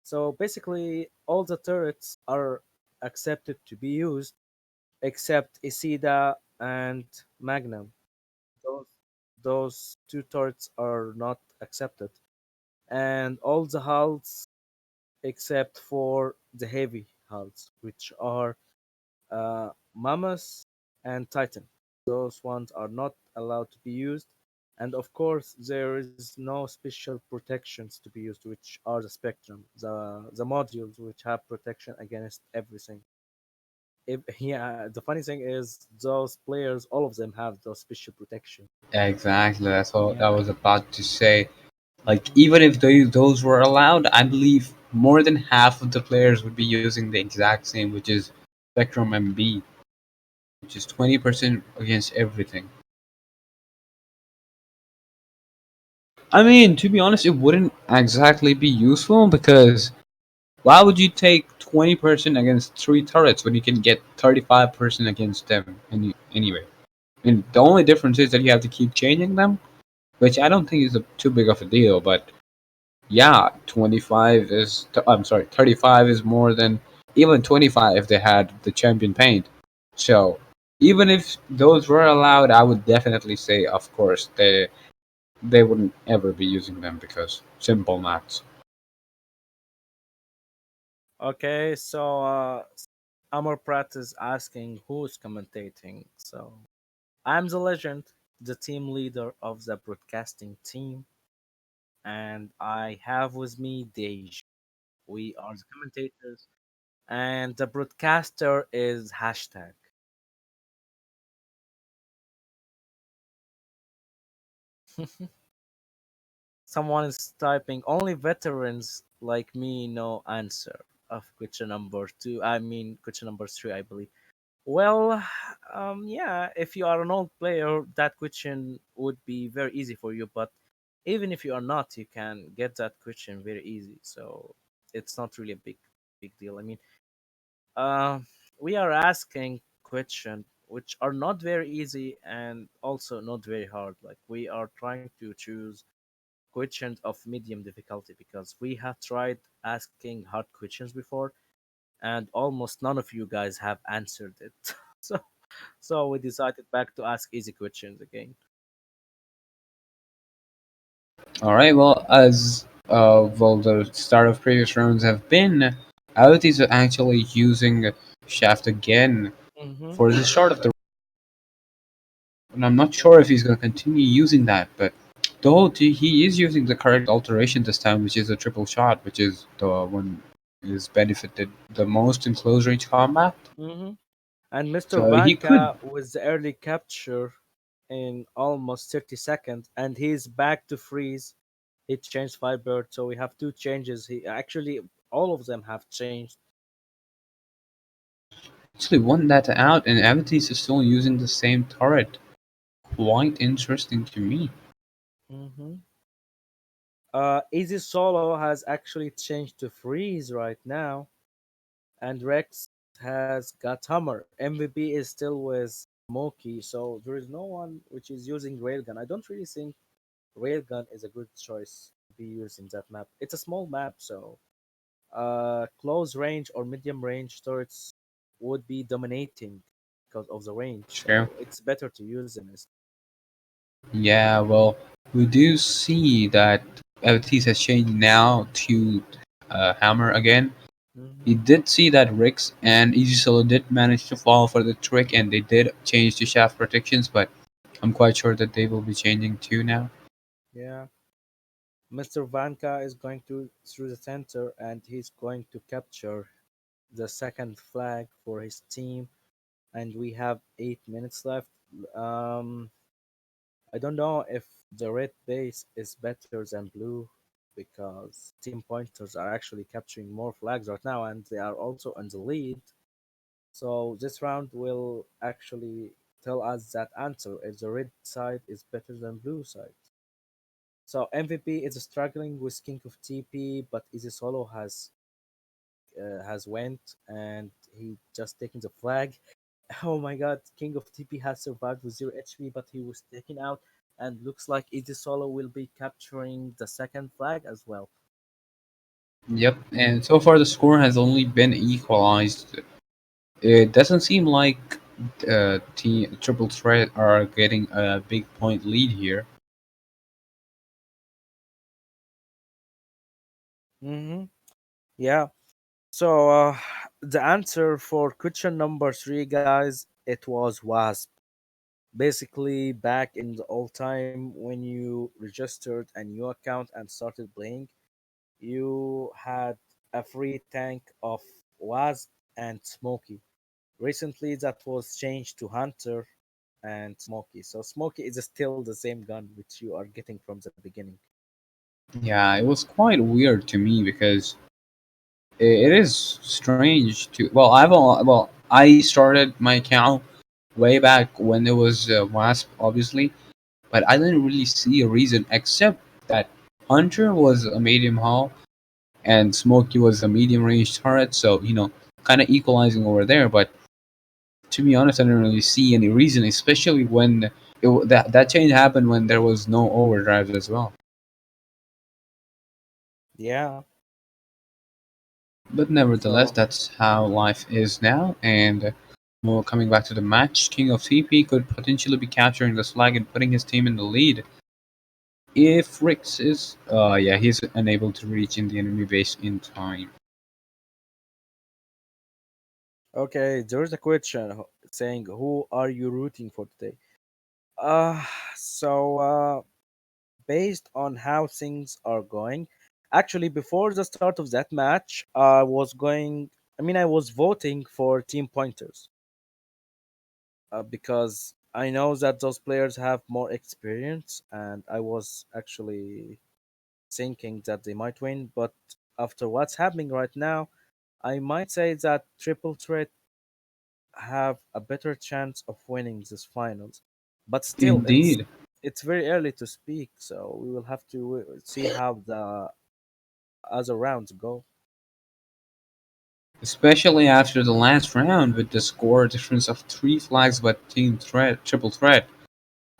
so basically all the turrets are accepted to be used except Isida and Magnum. Those those two turrets are not accepted, and all the hulls except for the heavy hulls, which are Mammoth and Titan. Those ones are not allowed to be used. And of course, there is no special protections to be used, which are the Spectrum, the modules which have protection against everything. If, yeah, the funny thing is, those players, all of them have those special protection. Exactly, that's all I Yeah. was about to say. Like, Mhm. even if those were allowed, I believe more than half of the players would be using the exact same, which is Spectrum MB, which is 20% against everything. I mean, to be honest, it wouldn't exactly be useful because why would you take 20% against three turrets when you can get 35% against them anyway? And the only difference is that you have to keep changing them, which I don't think is too big of a deal. But yeah, 25 is, I'm sorry, 35 is more than even 25 if they had the champion paint. So even if those were allowed, I would definitely say, of course, they wouldn't ever be using them because simple maths. Okay, so Amor Pratt is asking who's commentating. So I'm the legend, the team leader of the broadcasting team, and I have with me Dej. We are the commentators, and the broadcaster is hashtag. Someone is typing only veterans like me know answer of question number two. I mean question number three, I believe. Well, yeah, if you are an old player, that question would be very easy for you. But even if you are not, you can get that question very easy. So it's not really a big deal. I mean, uh, we are asking questions which are not very easy and also not very hard. Like we are trying to choose questions of medium difficulty because we have tried asking hard questions before, and almost none of you guys have answered it. so so we decided back to ask easy questions again. All right. Well, as well, the start of previous rounds have been, Audi is actually using Shaft again Mm-hmm. for the start of the And I'm not sure if he's going to continue using that, but though he is using the correct alteration this time, which is a triple shot, which is the one is benefited the most in close range combat. Hmm. And Mr. So he could. Vanka with the early capture in almost 30 seconds, and he's back to freeze. He changed Firebird, so we have two changes. He actually all of them have changed. Actually won that out, and Avities is still using the same turret. Quite interesting to me. Hmm. Easy Solo has actually changed to freeze right now, and Rex has got Hammer. MVP is still with Moki, so there is no one which is using Railgun. I don't really think Railgun is a good choice to be used in that map. It's a small map, so close range or medium range turrets would be dominating because of the range. Sure. So it's better to use them. Yeah, well, we do see that Avities has changed now to Hammer again. Hmm. We did see that Rix and Easy Solo did manage to fall for the trick, and they did change to shaft protections, but I'm quite sure that they will be changing too now. Yeah, Mr. Vanka is going to through the center, and he's going to capture the second flag for his team. And we have 8 minutes left. Um, I don't know if the red base is better than blue because team pointers are actually capturing more flags right now, and they are also on the lead. So this round will actually tell us that answer if the red side is better than blue side. So MVP is struggling with King of TP, but Easy Solo has went and he just taking the flag. Oh my god, King of TP has survived with 0 HP, but he was taken out, and looks like Easy Solo will be capturing the second flag as well. Yep, and so far the score has only been equalized. It doesn't seem like team Triple Threat are getting a big point lead here. Mm-hmm. Yeah. So the answer for question number three, guys, it was Wasp. Basically, back in the old time when you registered a new account and started playing, you had a free tank of Wasp and Smoky. Recently, that was changed to Hunter and Smoky. So Smoky is still the same gun which you are getting from the beginning. Yeah, it was quite weird to me because it is strange to. Well, I started my account way back when it was Wasp, obviously, but I didn't really see a reason except that Hunter was a medium hull and Smokey was a medium range turret, so kind of equalizing over there. But to be honest, I didn't really see any reason, especially when that change happened when there was no overdrives as well. Yeah. But nevertheless, So that's how life is now. And well, coming back to the match, King of TP could potentially be capturing this flag and putting his team in the lead. If Rix is, yeah, he's unable to reach in the enemy base in time. okay, there's a question saying, "Who are you rooting for today?" Uh, so based on how things are going, actually, before the start of that match, I was going. I mean, I was voting for team pointers because I know that those players have more experience, and I was actually thinking that they might win. But after what's happening right now, I might say that Triple Threat have a better chance of winning this finals. But still, Indeed. it's very early to speak, so we will have to see how the other rounds go. Especially after the last round with the score difference of 3 flags but triple threat.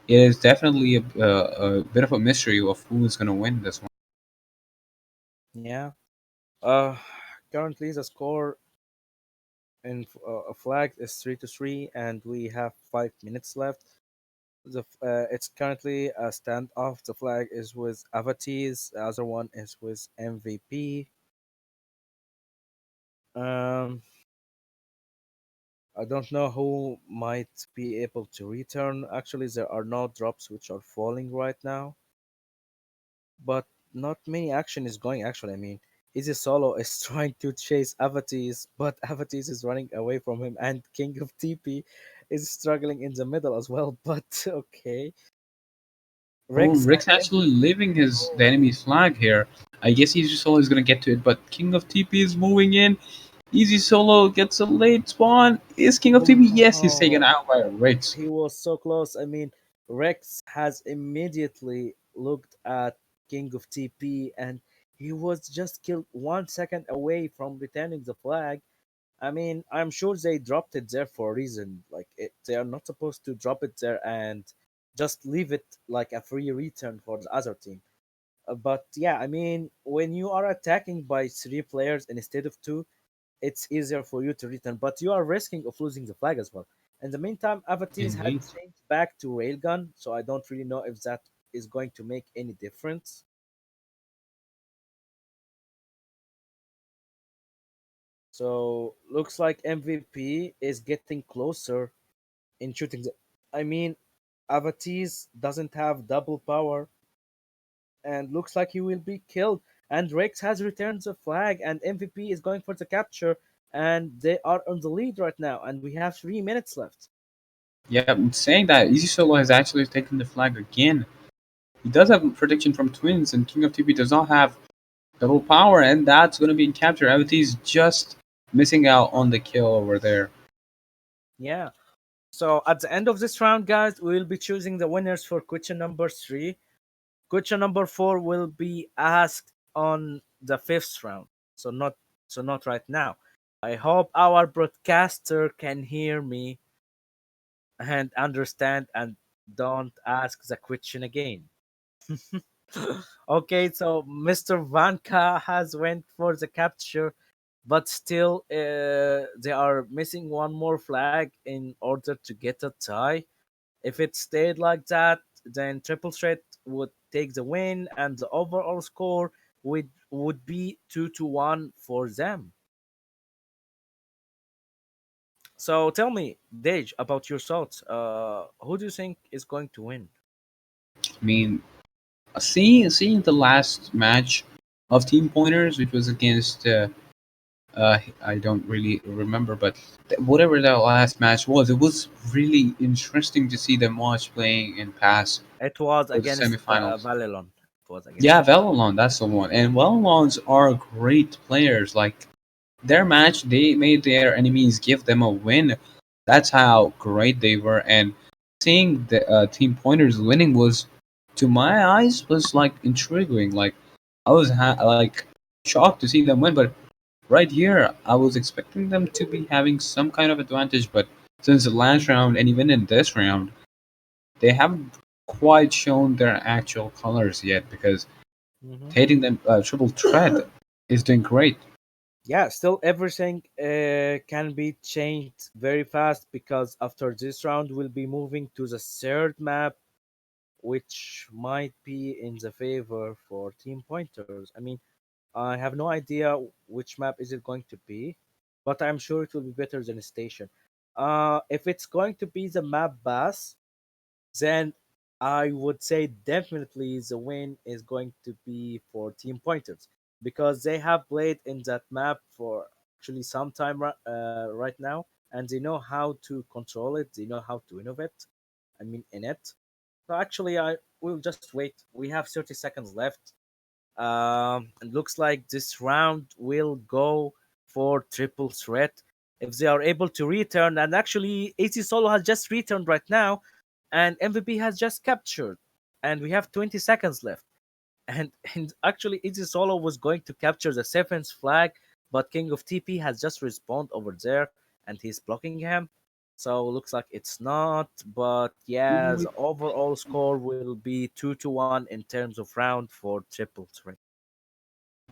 It is definitely a bit of a mystery of who is going to win this one. Yeah. Uh, Currently the score in flag is 3-3, and we have 5 minutes left. It's currently a standoff. The flag is with Avatis. The other one is with MVP. Um, I don't know who might be able to return. Actually, there are no drops which are falling right now, but not many action is going. Actually, I mean, Easy Solo is trying to chase Avatis, but Avatis is running away from him, and King of TP is struggling in the middle as well. But okay, Oh, Rex Rick's and actually MVP. leaving his Oh, the enemy's flag here. I guess Easy Solo is gonna get to it, but King of TP is moving in. Easy Solo gets a late spawn. Is King of TP? Yes, he's taken oh, out by Rick's. he was so close. I mean, Rex has immediately looked at King of TP, and he was just killed 1 second away from returning the flag. I mean, I'm sure they dropped it there for a reason. Like, they are not supposed to drop it there and just leave it like a free return for the other team. But yeah, I mean, when you are attacking by three players instead of two, it's easier for you to return, but you are risking of losing the flag as well. In the meantime, Avatis had Indeed. changed back to Railgun, so I don't really know if that is going to make any difference. So looks like MVP is getting closer in shooting the. I mean, Avatis doesn't have double power, and looks like he will be killed. And Rex has returned the flag, and MVP is going for the capture, and they are on the lead right now, and we have 3 minutes left. Yeah, saying that Easy Solo has actually taken the flag again. He does have protection from twins, and King of TP does not have double power, and that's going to be captured. Avatis just missing out on the kill over there. Yeah. So at the end of this round, guys, we will be choosing the winners for question number three. Question number four will be asked on the fifth round. So not right now. I hope our broadcaster can hear me and understand and don't ask the question again. Okay, so Mr. Vanka has went for the capture, but still they are missing one more flag in order to get a tie. If it stayed like that, then Triple Threat would take the win, and the overall score would be 2-1 for them. So tell me, Dej, about your thoughts. Who do you think is going to win? I mean, seeing the last match of Team Pointers, which was against I don't really remember, but whatever that last match was, it was really interesting to see them watch playing in pass It was for the against semifinals. Valilon. It was against Yeah, them. Valorant, that's the one. And Valorants are great players. Like their match, they made their enemies give them a win. That's how great they were. And seeing the Team Pointers winning was, to my eyes, was like intriguing. Like I was like shocked to see them win, but right here, I was expecting them to be having some kind of advantage. But since the last round and even in this round, they haven't quite shown their actual colors yet because Hmm. hitting them triple threat is doing great. Yeah, still everything can be changed very fast because after this round we'll be moving to the third map, which might be in the favor for Team Pointers. I mean, I have no idea which map is it going to be, but I'm sure it will be better than a station. If it's going to be the map Bass, then I would say definitely the win is going to be for Team Pointers because they have played in that map for actually some time right now, and they know how to control it. They know how to innovate. I mean, in it. So actually, I will just wait. We have 30 seconds left. It looks like this round will go for triple threat if they are able to return. And actually, AC Solo has just returned right now, and MVP has just captured, and we have 20 seconds left. And actually, AC Solo was going to capture the seventh flag, but King of TP has just respawned over there, and he's blocking him. So looks like it's not, but yeah, the overall score will be 2-1 in terms of round for triple threat.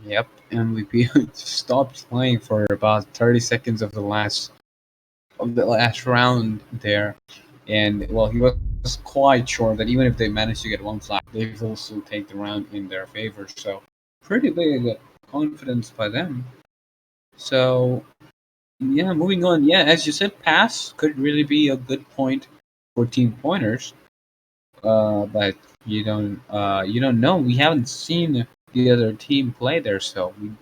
Yep, MVP stopped playing for about 30 seconds of the last round there, and well, he was quite sure that even if they managed to get one flag, they will still take the round in their favor. So pretty big confidence by them. So Yeah, moving on. Yeah, as you said, pass could really be a good point for team pointers. But you don't know. We haven't seen the other team play there, so we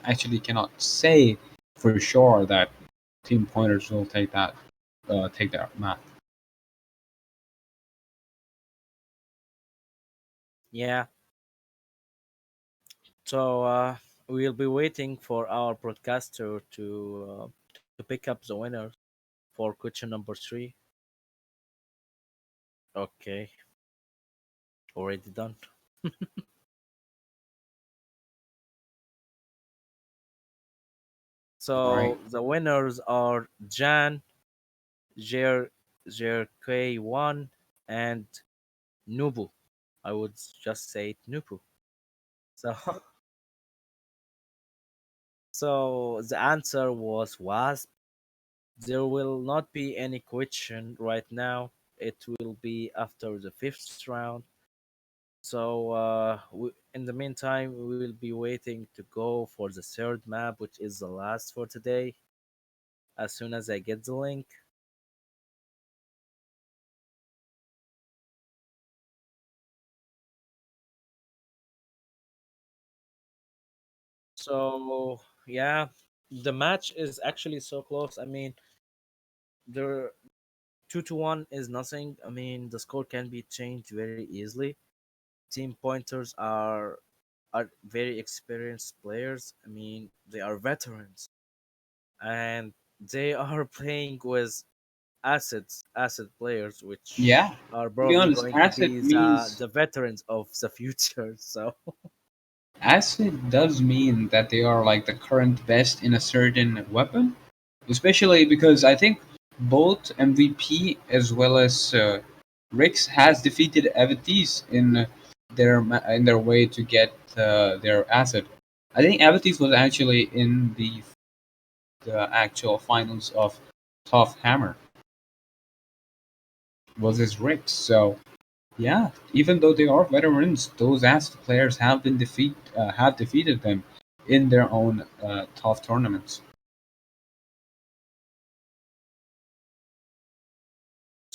actually cannot say for sure that team pointers will take that map. Yeah. So we'll be waiting for our broadcaster to pick up the winners for question number three. Okay, already done. Right. So the winners are Jan, Jer, K1, and Nubu. I would just say it Nubu. So, so the answer was Wasp. There will not be any question right now. It will be after the fifth round. So, in the meantime, we will be waiting to go for the third map, which is the last for today. As soon as I get the link. So, yeah, the match is actually so close. I mean, the 2-1 is nothing. I mean, the score can be changed very easily. Team pointers are very experienced players. I mean, they are veterans, and they are playing with asset players, which Yeah. are To be probably honest, going to acid be means the veterans of the future. So acid does mean that they are like the current best in a certain weapon, especially because I think both MVP as well as Rix has defeated Avities in in their way to get their acid. I think Avities was actually in the actual finals of TOF Hammer was his Rix. So yeah, even though they are veterans, those acid players have defeated them in their own TOF tournaments.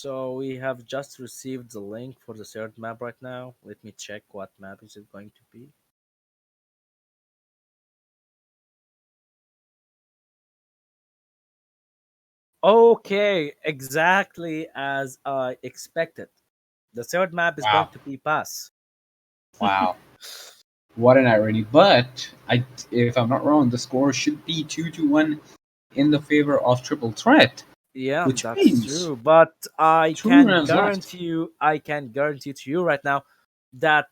so we have just received the link for the third map right now. Let me check what map is it going to be. Okay, exactly as I expected. The third map is going Wow. to be pass. Wow. What an irony. But if I'm not wrong, the score should be 2-1 in the favor of Triple Threat, Yeah, which that's means true. But two rounds left. I can guarantee to you right now that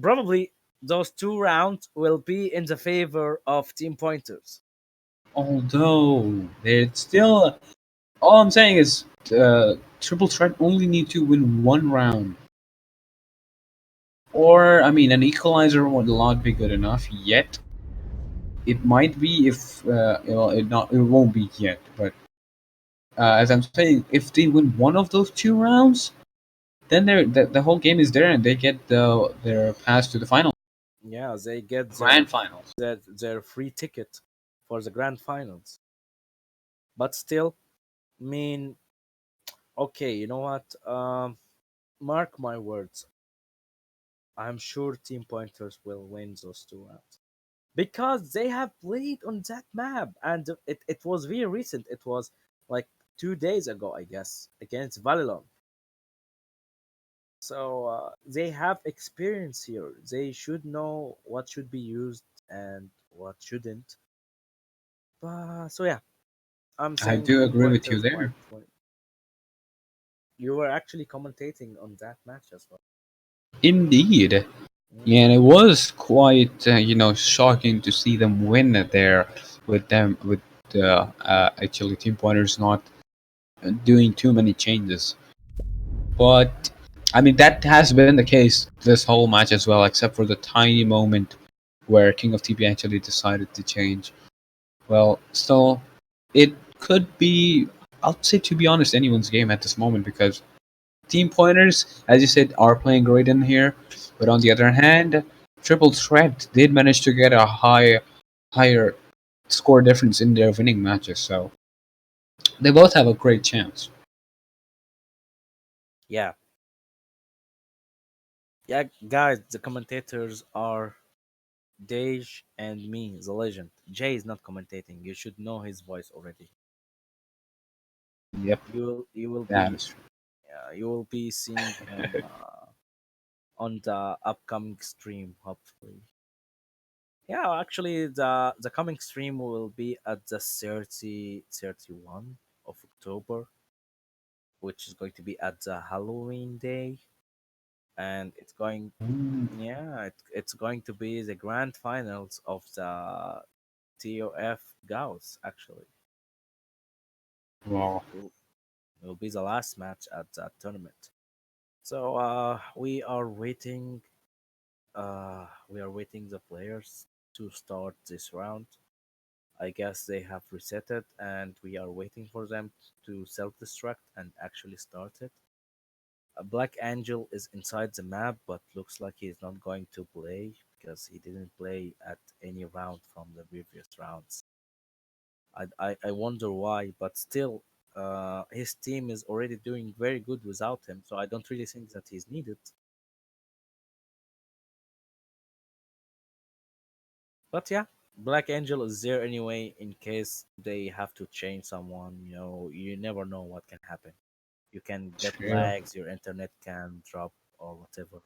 probably those 2 rounds will be in the favor of team pointers. Although it's still, all I'm saying is Triple Threat only need to win one round. Or, I mean, an equalizer would not be good enough yet. It might be if, well, it won't be yet. But as I'm saying, if they win one of those 2 rounds, then the whole game is there and they get their pass to the final, Yeah, they get grand finals. their free ticket for the grand finals. But still, I mean, okay, you know what? Mark my words. I'm sure team pointers will win those 2 rounds because they have played on that map, and it was very recent. It was like 2 days ago, I guess, against Valilon. So they have experience here. They should know what should be used and what shouldn't. So yeah, I'm I saying do team agree with you pointers might there. win. You were actually commentating on that match as well. Indeed. Mm. And it was quite, shocking to see them win there with actually team pointers not doing too many changes. But I mean that has been the case this whole match as well, except for the tiny moment where King of TP actually decided to change. Well, still, it could be. I'll say to be honest, anyone's game at this moment because team pointers, as you said, are playing great in here. But on the other hand, Triple Threat did manage to get a higher score difference in their winning matches. So they both have a great chance. Yeah, yeah, guys. The commentators are Dej and me, the legend. Jay is not commentating. You should know his voice already. Yep, You will that be is true. you will be seeing him on the upcoming stream, hopefully. Yeah, actually, the coming stream will be at the 31 of October, which is going to be at the Halloween day, and it's going, Mm, yeah, it's going to be the grand finals of the TOF Gauss. Actually, wow, will will be the last match at that tournament. So we are waiting. We are waiting the players to start this round. I guess they have reset it, and we are waiting for them to self-destruct and actually start it. A Black Angel is inside the map, but looks like he's not going to play because he didn't play at any round from the previous rounds. I wonder why, but still, his team is already doing very good without him, so I don't really think that he's needed. But yeah, Black Angel is there anyway in case they have to change someone. You never know what can happen. You can get true. lags, your internet can drop or whatever.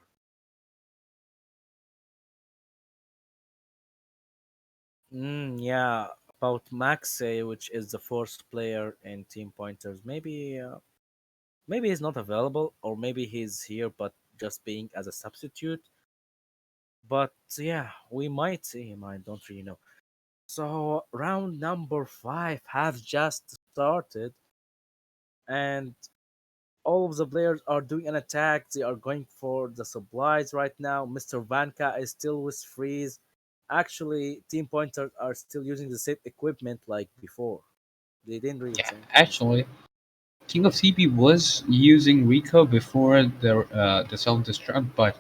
Yeah, about Maxey, which is the fourth player in Team Pointers. Maybe he's not available, or maybe he's here but just being as a substitute. But yeah, we might see him. I don't really know. So round number 5 has just started, and all of the players are doing an attack. They are going for the supplies right now. Mr. Vanka is still with freeze. Actually, team pointers are still using the same equipment like before. They didn't really Yeah, change anything. actually, King of TP was using Rico before the self destruct, but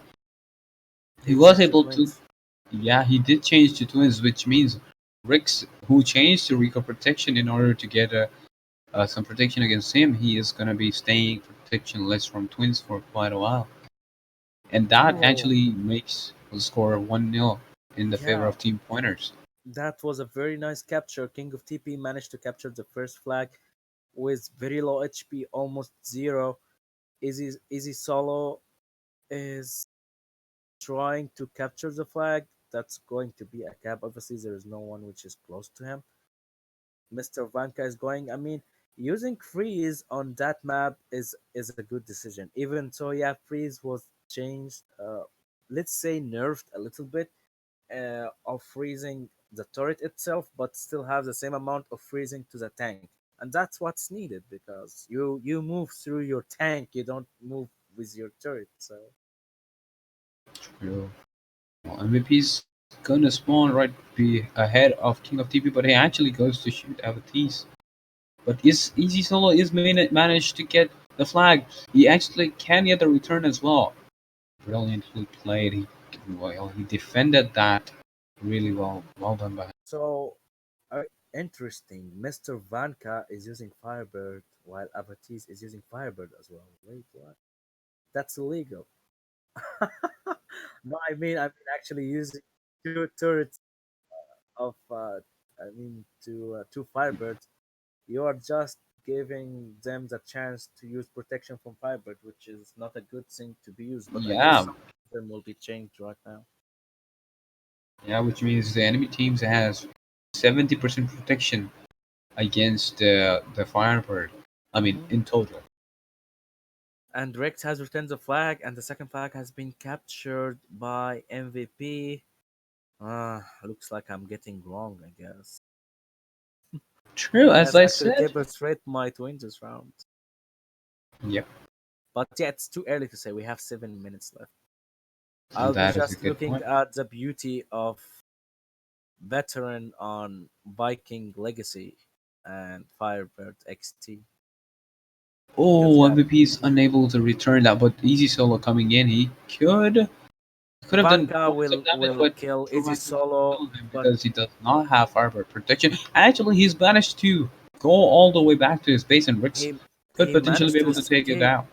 he He was changed to able to. twins. Yeah, he did change to twins, which means Rix, who changed to Rico protection in order to get some protection against him, he is gonna be staying protectionless from twins for quite a while, and that Oh, actually makes the score 1-0 in the favor yeah. of Team Pointers. That was a very nice capture. King of TP managed to capture the first flag with very low HP, almost zero. Easy Solo is trying to capture the flag. That's going to be a cap. Obviously, there is no one which is close to him. Mr. Vanka is going. I mean, using freeze on that map is a good decision. Even so, yeah, freeze was changed. Let's say nerfed a little bit of freezing the turret itself, but still have the same amount of freezing to the tank, and that's what's needed because you move through your tank. You don't move with your turret. So True. Well, MVP's gonna spawn right be ahead of King of TP, but he actually goes to shoot Avatis. But Easy Solo is managed to get the flag. He actually can get the return as well. Brilliantly played. He defended that really well. Well done by him. so interesting. Mr. Vanka is using Firebird while Avatis is using Firebird as well. Wait, what? That's illegal. No, I mean actually using two turrets of two Firebirds. You are just giving them the chance to use protection from Firebird, which is not a good thing to be used. But I guess Yeah, some of them will be changed right now. yeah, which means the enemy teams has 70% protection against the Firebird. I mean, Hmm. in total. And Rex has returned the flag, and the second flag has been captured by MVP. Looks like I'm getting wrong, I guess. True, I as guess I actually said. Caber Threat might win this round. Yep, But yeah, it's too early to say. We have 7 minutes left. I was that is a just good looking point. at the beauty of Veteran on Viking Legacy and Firebird XT. Because Oh, yeah, MVP is beauty. unable to return that, but Easy Solo coming in, he could could have done Vanka tons of damage, will but kill Mr. Easy Wang could not Solo, kill him but because he does not have fiber protection. Actually, he's managed to go all the way back to his base, and Rix he could he potentially be managed to able to take it escape. out.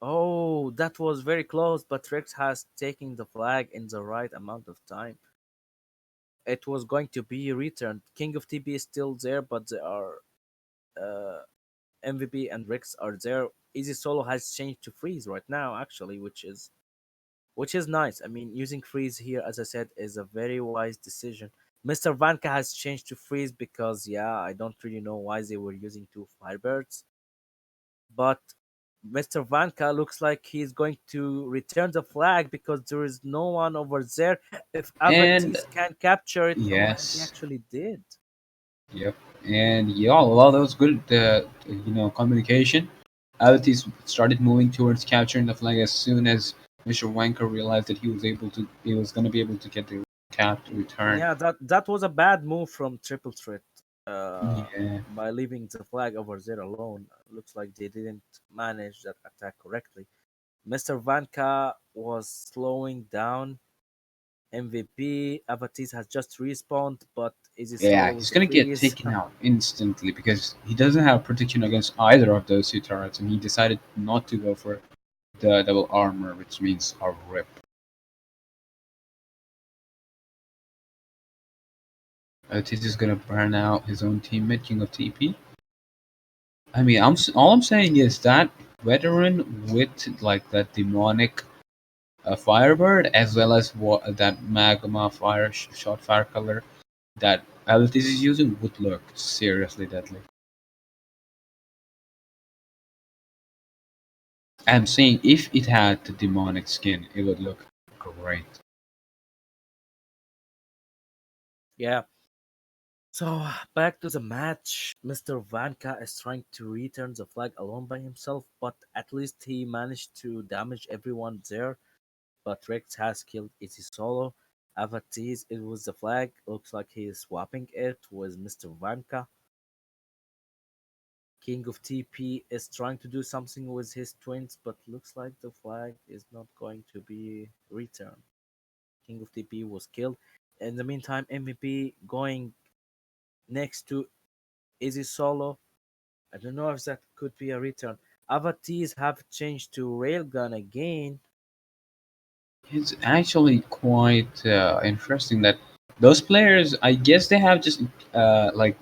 Oh, that was very close, but Rex has taken the flag in the right amount of time. It was going to be returned. King of TB is still there, but they are uh, MVP and Rex are there. Easy Solo has changed to freeze right now, actually, which is nice. I mean, using freeze here, as I said, is a very wise decision. Mr. Vanka has changed to freeze because, yeah, I don't really know why they were using two Firebirds, but Mr. Vanka looks like he's going to return the flag because there is no one over there. If And Avatis can capture it, oh, and he yes, actually did. yep, and yeah, well, that was good. Communication. Altis started moving towards capturing the flag as soon as Mr. Wanker realized that he was going to be able to get the cap to return. Yeah, that was a bad move from Triple Threat Yeah, by leaving the flag over there alone. Looks like they didn't manage that attack correctly. Mr. Vanka was slowing down MVP. Avatis has just respawned, but Easy yeah, Solo with he's the going to get freeze. taken out instantly because he doesn't have protection against either of those two turrets, and he decided not to go for the double armor, which means a rip. Altis is going to burn out his own teammate, King of TP. I mean, all I'm saying is that veteran with like that demonic Firebird, as well as that magma shot fire color that Altis is using, would look seriously deadly. I'm saying if it had the demonic skin, it would look great. Yeah. So back to the match. Mr. Vanka is trying to return the flag alone by himself, but at least he managed to damage everyone there. But Rex has killed Easy Solo. Avatis it was the flag. Looks like he is swapping it with Mr. Vanka. King of TP is trying to do something with his twins, but looks like the flag is not going to be returned. King of TP was killed. In the meantime, MVP going next to Easy Solo. I don't know if that could be a return. Avatis have changed to Railgun again. It's actually quite interesting that those players, I guess, they have just like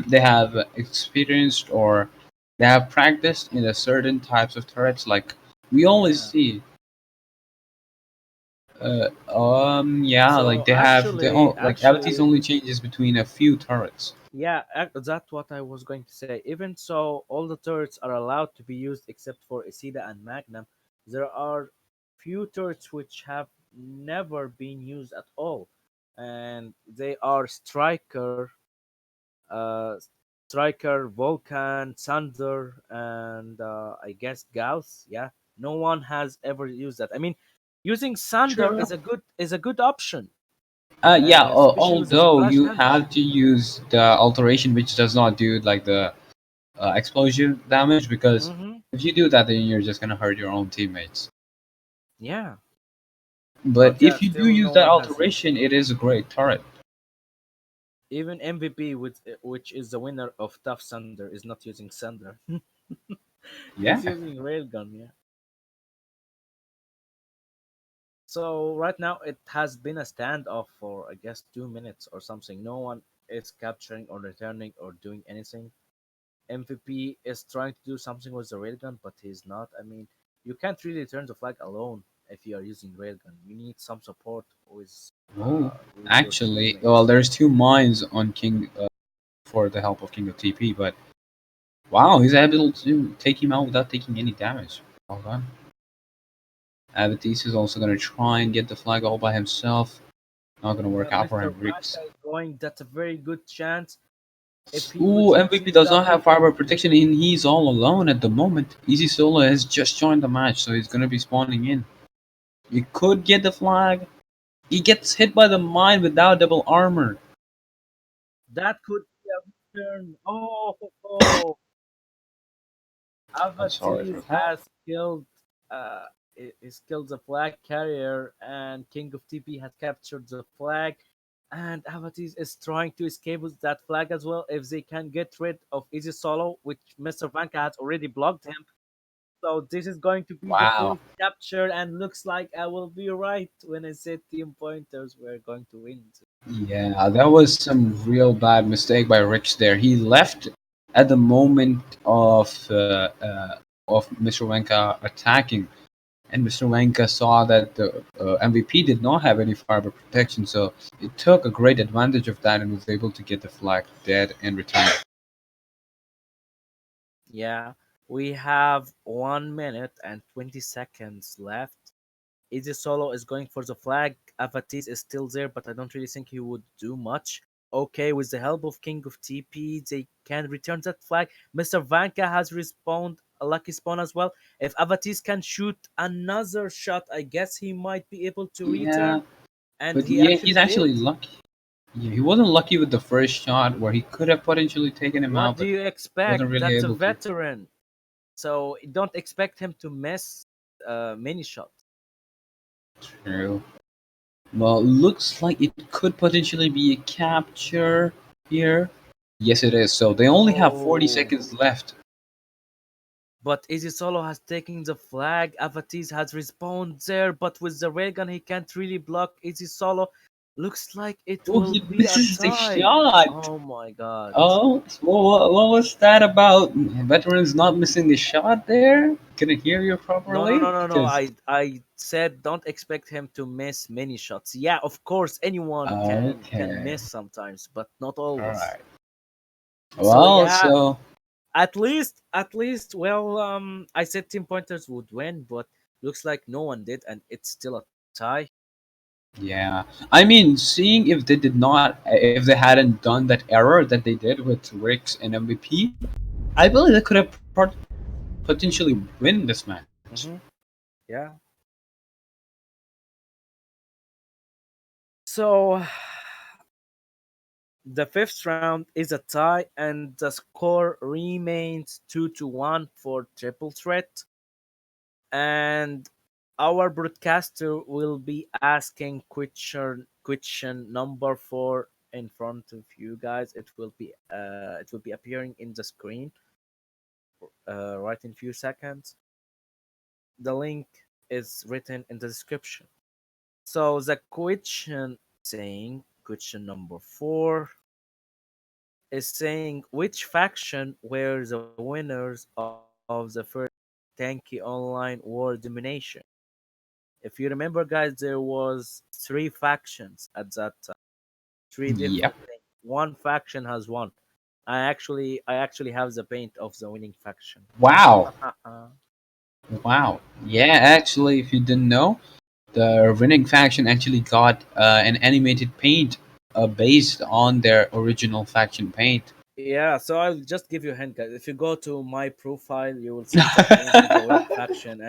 they have experienced or they have practiced in a certain types of turrets. Like we always Yeah. see yeah, like So they have their own, like LT's actually, only changes between a few turrets. yeah, that's what I was going to say. Even so, all the turrets are allowed to be used except for Isida and Magnum. There are few turrets which have never been used at all, and they are uh, Striker, Vulcan, Thunder, and I guess Gauss. Yeah, no one has ever used that. I mean, using Thunder True. is a good option, Yeah. especially with the Although splash you damage. have to use the alteration, which does not do like the explosion damage, because Mm-hmm. if you do that, then you're just gonna hurt your own teammates. Yeah, But but yeah, if you do still use no that one has used it. alteration, it is a great turret. Even MVP, which is the winner of Tough Thunder, is not using Thunder. He's Yeah. using Railgun. Yeah. So right now it has been a standoff for I guess 2 minutes or something. No one is capturing or returning or doing anything. MVP is trying to do something with the railgun, but he's not. I mean, you can't really turn the flag alone if you are using railgun. You need some support Oh, with your actually, well, teammates. there's two mines on King for the help of King of TP, but wow, he's able to take him out without taking any damage. Well done. Abatis is also gonna try and get the flag all by himself. Not gonna work out for Mr. him. Vanka Riggs. is going. That's a very good chance if he Ooh, would MVP use does not double. have fiber protection and he's all alone at the moment. Easy Solo has just joined the match, so he's gonna be spawning in. You could get the flag. He gets hit by the mine without double armor. That could be a return. Oh, I'm sorry Avatis for that. has killed. Uh, is killed the flag carrier, and King of TP had captured the flag, and Avatis is trying to escape with that flag as well. If they can get rid of Easy Solo, which Mr. Vanka has already blocked him, so this is going to be the Wow. fourth capture, and looks like I will be right when I said team pointers were going to win. Yeah, that was some real bad mistake by Rich there. He left at the moment of Mr. Wenka attacking, and Mr. Wenka saw that the MVP did not have any fiber protection, so it took a great advantage of that and was able to get the flag dead and return. Yeah, we have 1 minute and 20 seconds left. Easy Solo is going for the flag. Avatis is still there, but I don't really think he would do much. Okay, with the help of King of TP, they can return that flag. Mr. Vanka has respawned a lucky spawn as well. If Avatis can shoot another shot, I guess he might be able to Yeah, return. And but he yeah, he's actually did. actually lucky. Yeah, he wasn't lucky with the first shot where he could have potentially taken him What out, do but you wasn't expect? really That's a able to. veteran. So don't expect him to miss many shots. True. Well, looks like it could potentially be a capture here. Yes, it is. So they only have 40 Oh. seconds left. But Easy Solo has taken the flag. Avatis has respawned there, but with the railgun, he can't really block Easy Solo. Looks like it Oh, will he be a misses the tie. shot. Oh my god. Oh, what was that about? Veterans not missing the shot there? Couldn't hear you No, no, properly? no, no, no. Because. I said don't expect him to miss many shots. Yeah, of course, anyone can Okay. miss sometimes, but not always. Alright. So Well, yeah, so. at least, well, I said team pointers would win, but looks like no one did, and it's still a tie. Yeah. I mean, seeing if they did not, if they hadn't done that error that they did with Ricks and MVP, I believe they could have potentially win this match. Mm-hmm. Yeah. So the fifth round is a tie, and the score remains 2-1 for triple threat. And our broadcaster will be asking question number 4 in front of you guys. It will be appearing in the screen right in few seconds. The link is written in the description. So the question saying question number 4 is saying which faction were the winners of the first Tanki Online War Domination. If you remember, guys, there was 3 factions at that time, 3 different Yep. things. One faction has won. I actually have the paint of the winning faction. Wow. Wow. Yeah, actually, if you didn't know, the winning faction actually got an animated paint based on their original faction paint. Yeah, so I'll just give you a hint, guys. If you go to my profile, you will see the paint of the winning faction,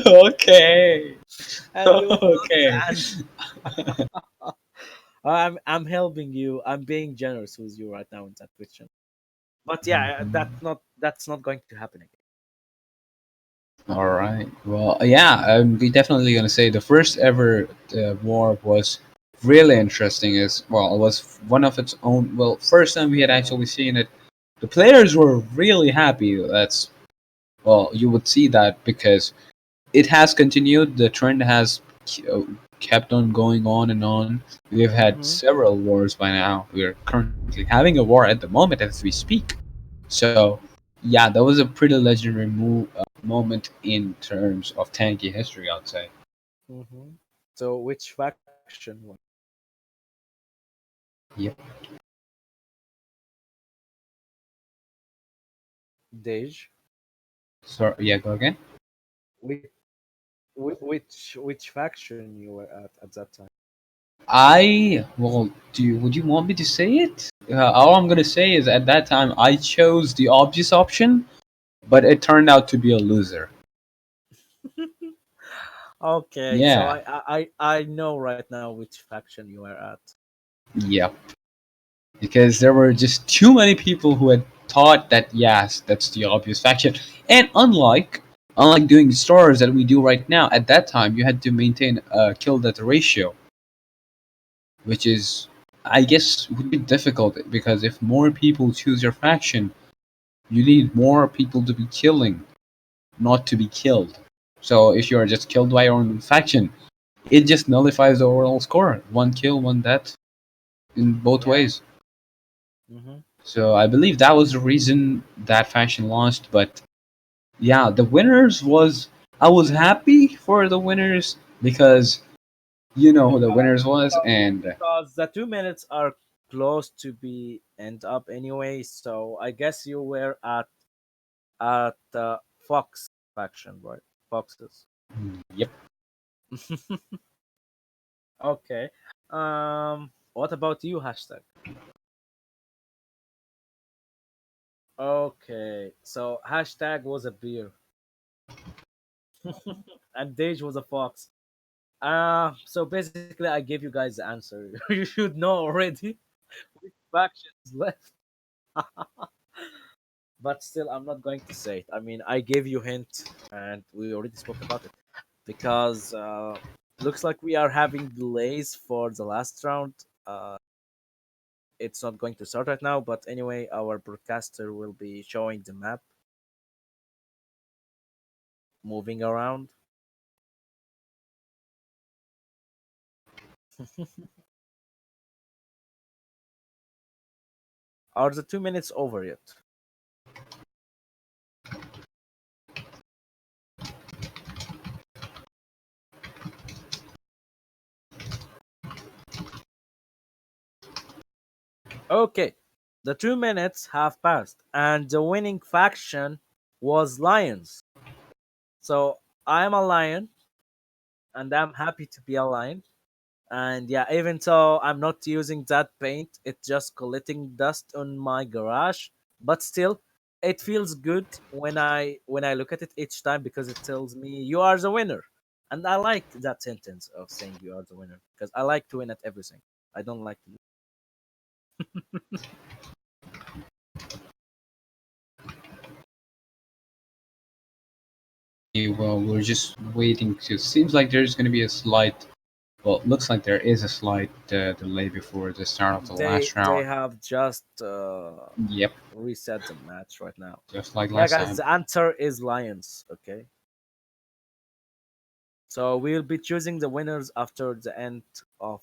Okay. and you will Okay. understand. I'm helping you. I'm being generous with you right now in that question. But yeah, that's not going to happen again. All right. Well, yeah, I'm definitely gonna say the first ever war was really interesting. Is well, it was one of its own. Well, first time we had Yeah. actually seen it. The players were really happy. That's well, you would see that because it has continued. The trend has kept on going on and on. We've had Mm-hmm. several wars by now. We're currently having a war at the moment as we speak. So, yeah, that was a pretty legendary moment in terms of Tanky history, I'd say. Mm-hmm. So which faction won? Yep. Dej? So, yeah, go again. Which, which faction you were at that time? Well, would you want me to say it? All I'm gonna say is at that time I chose the obvious option, but it turned out to be a loser. Okay, so Yeah. I know right now which faction you are at. Yep. Because there were just too many people who had thought that yes, that's the obvious faction. And unlike Unlike doing stars that we do right now, at that time you had to maintain a kill death ratio, which is, I guess, would be difficult because if more people choose your faction, you need more people to be killing, not to be killed. So if you are just killed by your own faction, it just nullifies the overall score. One kill, one death in both Yeah. ways. Hmm. So I believe that was the reason that faction launched. But yeah, the winners was, I was happy for the winners because you know who the winners was, and Because the 2 minutes are close to be end up anyway, so I guess you were at the Fox faction, right? Foxes. yep. Okay. What about you, hashtag? Okay, so hashtag was a beer, and Dage was a fox. So basically, I gave you guys the answer. You should know already which factions left. But still, I'm not going to say it. I mean, I gave you hint, and we already spoke about it because looks like we are having delays for the last round. It's not going to start right now, but anyway, our broadcaster will be showing the map moving around. Are the 2 minutes over yet? Okay, the 2 minutes have passed, and the winning faction was Lions. So I'm a lion, and I'm happy to be a lion. And yeah, even though I'm not using that paint, it's just collecting dust on my garage. But still, it feels good when I look at it each time because it tells me you are the winner. And I like that sentence of saying you are the winner because I like to win at everything. I don't like to lose. Okay, well, we're just waiting to. Seems like there's going to be a slight. Well, it looks like there is a slight delay before the start of the last They round. have just Yep, reset the match right now. just like Yeah, last guys, time. the answer is Lions. Okay, so we'll be choosing the winners after the end of.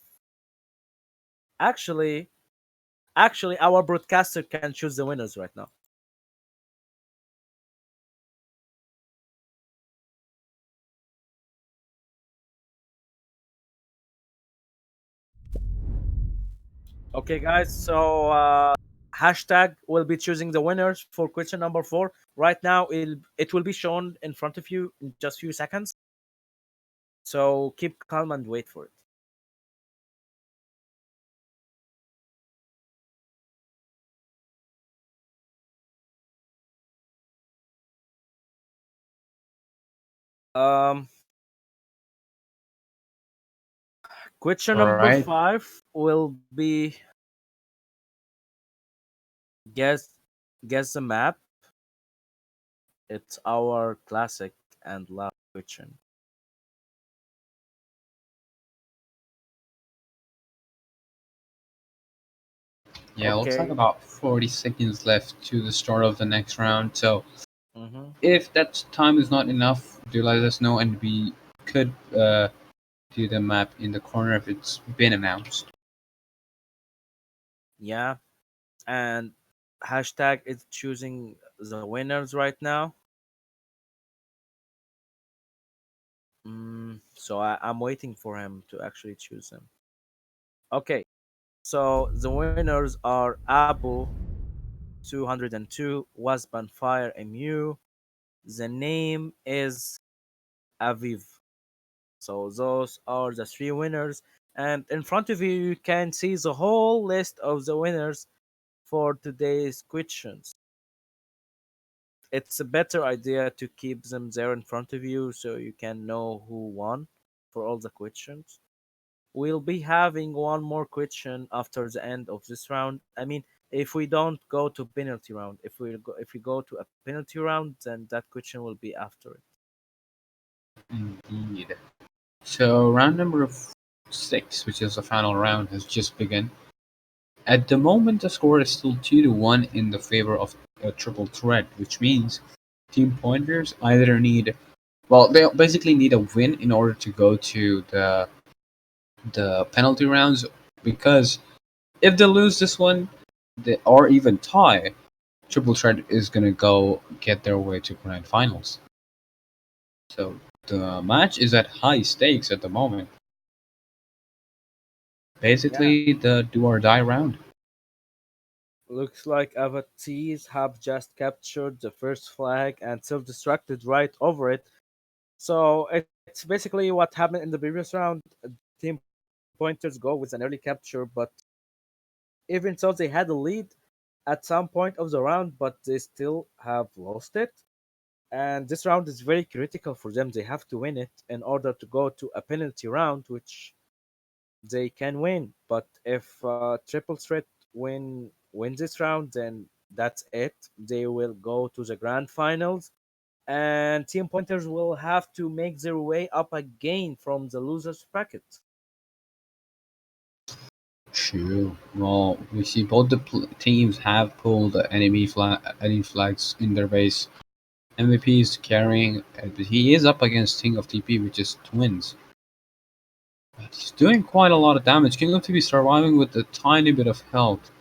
Actually, actually, our broadcaster can choose the winners right now. Okay, guys. So hashtag will be choosing the winners for question number 4. Right now, it will be shown in front of you in just few seconds. So keep calm and wait for it. Um, question All number right. 5 will be guess guess the map. It's our classic and last question. Yeah, looks like Okay. about 40 seconds left to the start of the next round. So Mm-hmm. if that time is not enough, do let us know, and we could do the map in the corner if it's been announced. Yeah, and hashtag is choosing the winners right now. I'm waiting for him to actually choose him. Okay, so the winners are Abu 202, Wasban Fire MU. The name is Aviv. So those are the 3 winners. And in front of you, you can see the whole list of the winners for today's questions. It's a better idea to keep them there in front of you so you can know who won for all the questions. We'll be having one more question after the end of this round. I mean, if we don't go to penalty round, if we go to a penalty round, then that question will be after it. Indeed. So round number 6, which is the final round, has just begun. At the moment, the score is still 2-1 in the favor of a triple threat, which means team pointers either need, well, they basically need a win in order to go to the penalty rounds, because if they lose this one, or even tie, triple threat is gonna go get their way to grand finals. So the match is at high stakes at the moment. Yeah, Basically, the do or die round. looks like Avatees have just captured the first flag and self-destructed right over it. So it's basically what happened in the previous round. Team pointers go with an early capture, but even so, they had a lead at some point of the round, but they still have lost it. And this round is very critical for them. They have to win it in order to go to a penalty round, which they can win. But if Triple Threat win this round, then that's it. They will go to the grand finals, and Team Pointers will have to make their way up again from the losers bracket. True. Well, we see both the teams have pulled enemy flags in their base. MVP is carrying, but he is up against King of TP, which is twins. But he's doing quite a lot of damage. King of TP surviving with a tiny bit of health.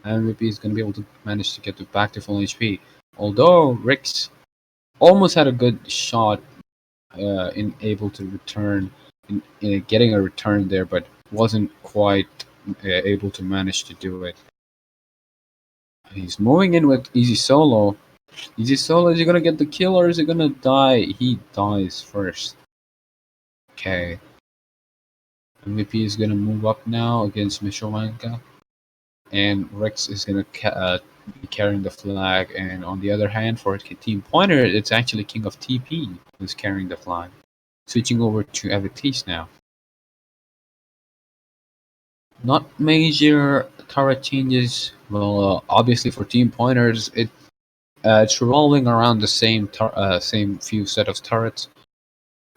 MVP is going to be able to manage to get back to full HP. Although Rix almost had a good shot in able to return, in getting a return there, but wasn't quite able to manage to do it. He's moving in with Easy Solo. Easy Solo, is he gonna get the kill or is he gonna die? He dies first. Okay. MVP is gonna move up now against Mishowanka. And Rex is gonna be carrying the flag. And on the other hand, for Team Pointer, it's actually King of TP who's carrying the flag. Switching over to Avitis now. Not major turret changes. Well, obviously for Team Pointers, it's revolving around the same few set of turrets.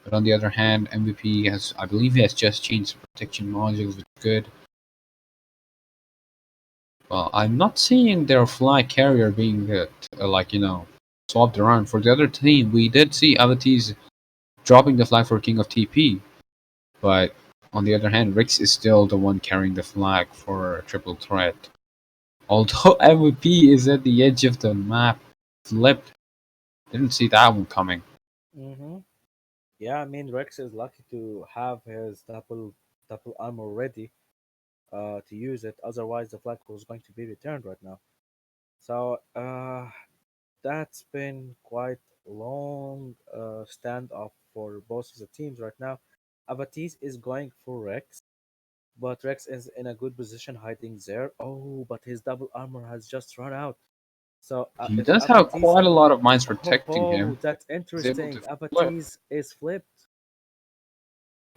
But on the other hand, MVP has, I believe, he has just changed the protection modules, which is good. Well, I'm not seeing their flag carrier being swapped around. For the other team, we did see Avatis dropping the flag for King of TP, but on the other hand, Rix is still the one carrying the flag for triple threat. Although MVP is at the edge of the map, flipped. Didn't see that one coming. Hmm. Yeah, I mean Rex is lucky to have his double armor ready to use it. Otherwise, the flag was going to be returned right now. So that's been quite long standoff for both of the teams right now. Avatis is going for Rex, but Rex is in a good position hiding there. Oh, but his double armor has just run out. So He if does have Avatis, quite a lot of mines protecting oh, him. that's He's able interesting. to flip. Avatis is flipped.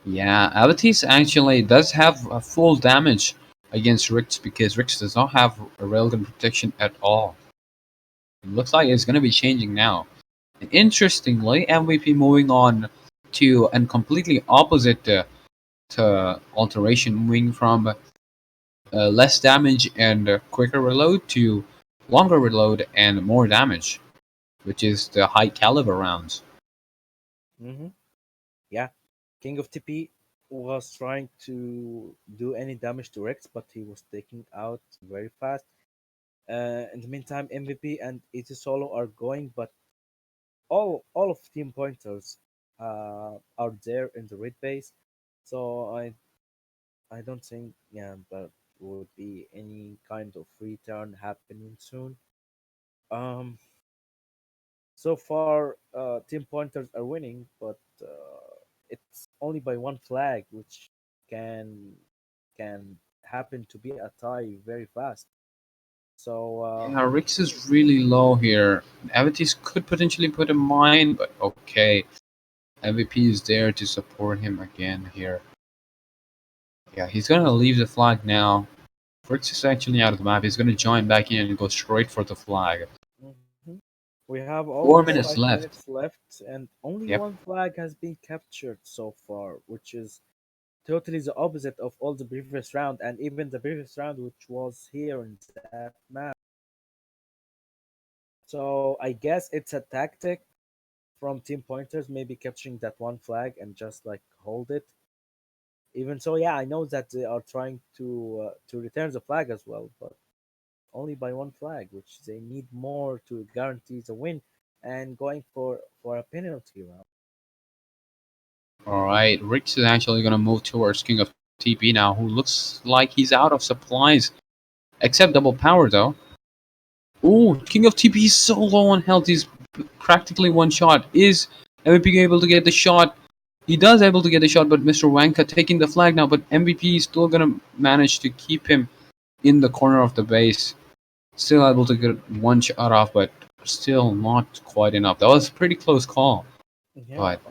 Yeah, Avatis actually does have a full damage against Rix because Rix does not have a railgun protection at all. It looks like it's going to be changing now. And interestingly, MVP moving on to a completely opposite to alteration, moving from less damage and quicker reload to longer reload and more damage, which is the high caliber rounds. Hmm. Yeah, King of TP was trying to do any damage to Rex, but he was taken out very fast. In the meantime, MVP and ET Solo are going, but all of Team Pointers are there in the red base, so I don't think that would be any kind of return happening soon. Um, so far, Team Pointers are winning, but it's only by one flag, which can can happen to be a tie very fast. So Yeah, Rix is really low here. Avitis could potentially put a mine, but okay. MVP is there to support him again here. Yeah, he's gonna leave the flag now. Rix is actually out of the map. He's gonna join back in and go straight for the flag. mhm. We have 4 almost minutes 5 minutes left. left, and only Yep. one flag has been captured so far, which is totally the opposite of all the previous round, and even the previous round, which was here in that map. So I guess it's a tactic from team pointers, maybe capturing that one flag and just like hold it. Even so, yeah, I know that they are trying to return the flag as well, but only by one flag, which they need more to guarantee the win, and going for a penalty round. All right. Rix is actually going to move towards King of TP now, who looks like he's out of supplies. Except double power, though. Ooh, King of TP is so low on health. He's practically one shot. Is MVP able to get the shot? He does able to get the shot, but Mr. Wanka taking the flag now. But MVP is still going to manage to keep him in the corner of the base. Still able to get one shot off, but still not quite enough. That was a pretty close call, Yeah, but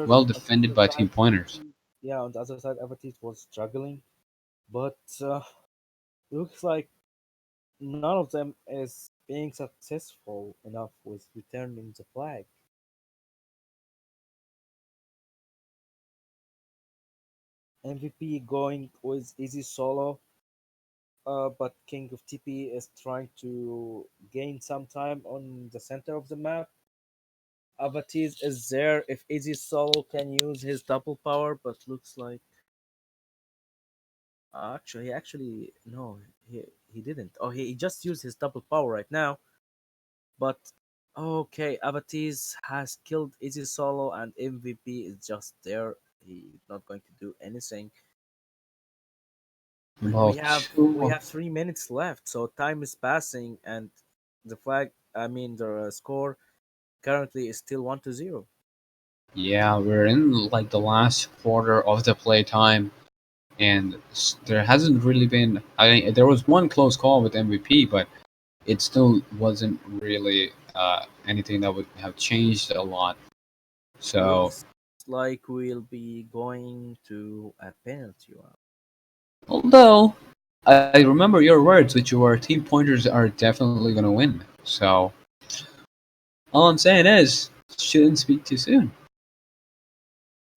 well on the defended other by side, Team Pointers. yeah, on the other side, Avatis was struggling, but looks like none of them is being successful enough with returning the flag. MVP going with easy solo, but King of TP is trying to gain some time on the center of the map. Avatis is there if easy solo can use his double power, but looks like actually no, he didn't. Oh, he just used his double power right now. But okay, Avatis has killed Easy Solo and MVP is just there. He's not going to do anything. And we About have we two. have 3 minutes left, so time is passing and the flag I mean the score currently is still 1-0. Yeah, we're in like the last quarter of the playtime, and there hasn't really been. I mean, there was one close call with MVP, but it still wasn't really anything that would have changed a lot. So, Looks like we'll be going to a penalty round. although I remember your words, which were team pointers are definitely going to win. So, all I'm saying is, shouldn't speak too soon.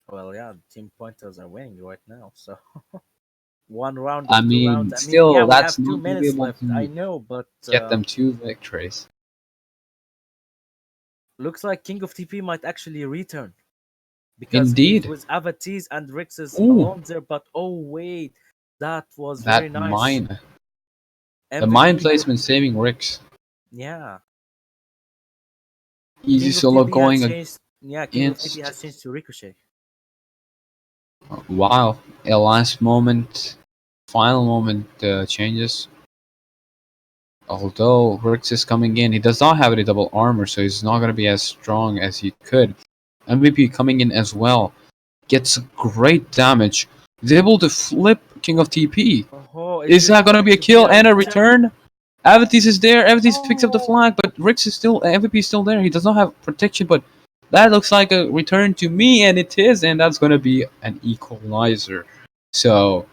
Well, yeah, the team pointers are winning right now, so one round I of 2 rounds. mean, I mean, yeah, still, we that's have two not going to be minutes able left. I to know, but get them two victories. looks like King of TP might actually return because he's Indeed. with Avatis and Rix is Ooh, alone there. But oh wait, that was very that nice. mine. The mine MVP, placement saving Ricks. yeah. Easy King of solo TP has going changed. Yeah, King of TP against. has changed to Ricochet. Wow, a last moment, final moment changes. Although Rix is coming in, he does not have any double armor, so he's not going to be as strong as he could. MVP coming in as well. Gets great damage. He's able to flip King of TP. Oh, is Is this that going to going be a to be kill a and a return? return? Avitis is there. Avitis picks up the Oh, flag, but Rix is still MVP is still there. He does not have protection, but that looks like a return to me, and it is, and that's going to be an equalizer. So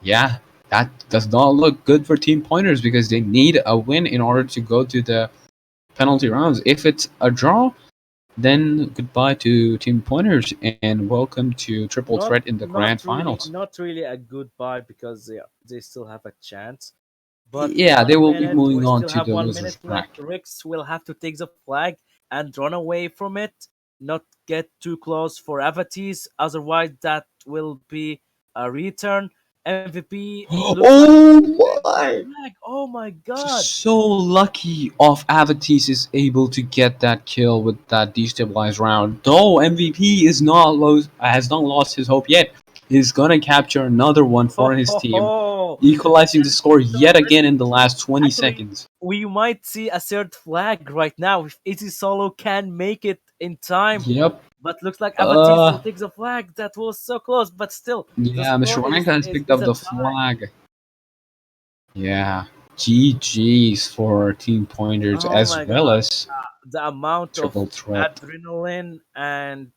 yeah, that does not look good for Team Pointers because they need a win in order to go to the penalty rounds. If it's a draw, then goodbye to Team Pointers and welcome to Triple Threat not in the grand finals. not really a goodbye because they still have a chance. But Yeah, they one will be minute, moving we on still to have the 1 minute losers left. bracket. Rix will have to take the flag and run away from it, not get too close for Avatis. Otherwise, that will be a return. MVP looks like Oh the my! flag. Oh my god! So lucky of Avatis is able to get that kill with that destabilized round. Though MVP is not has not lost his hope yet. He's gonna capture another one for his team, Oh, equalizing the that's score so yet again in the risky. last 20 Actually, seconds. we might see a third flag right now if Easy Solo can make it in time. Yep. But looks like Avatis will Uh, take the flag. That was so close, but still, the yeah, score Mr. Ranka has picked is up a the tie. flag. Yeah. GG's for Team Pointers Oh as my well god, as the amount of Triple Threat. adrenaline and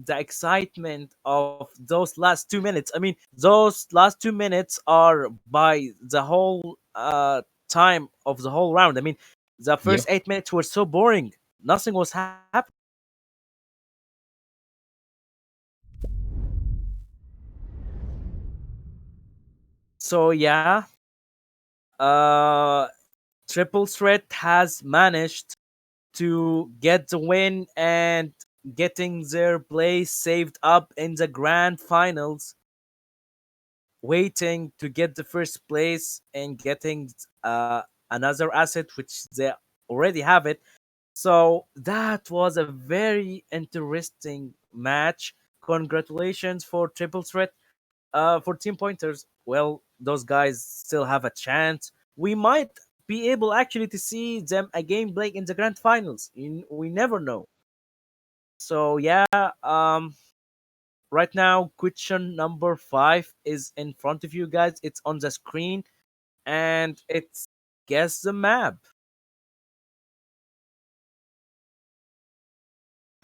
the excitement of those last 2 minutes. I mean, those last 2 minutes are by the whole time of the whole round. I mean, the first Yep. 8 minutes were so boring. nothing was happening. So yeah, uh, Triple Threat has managed to get the win and getting their place saved up in the grand finals, waiting to get the first place and getting another asset which they already have it. So that was a very interesting match. Congratulations for Triple Threat. For Team Pointers, well, those guys still have a chance. We might be able actually to see them again playing in the grand finals. We never know. So yeah, right now question number 5 is in front of you guys. It's on the screen and it's guess the map.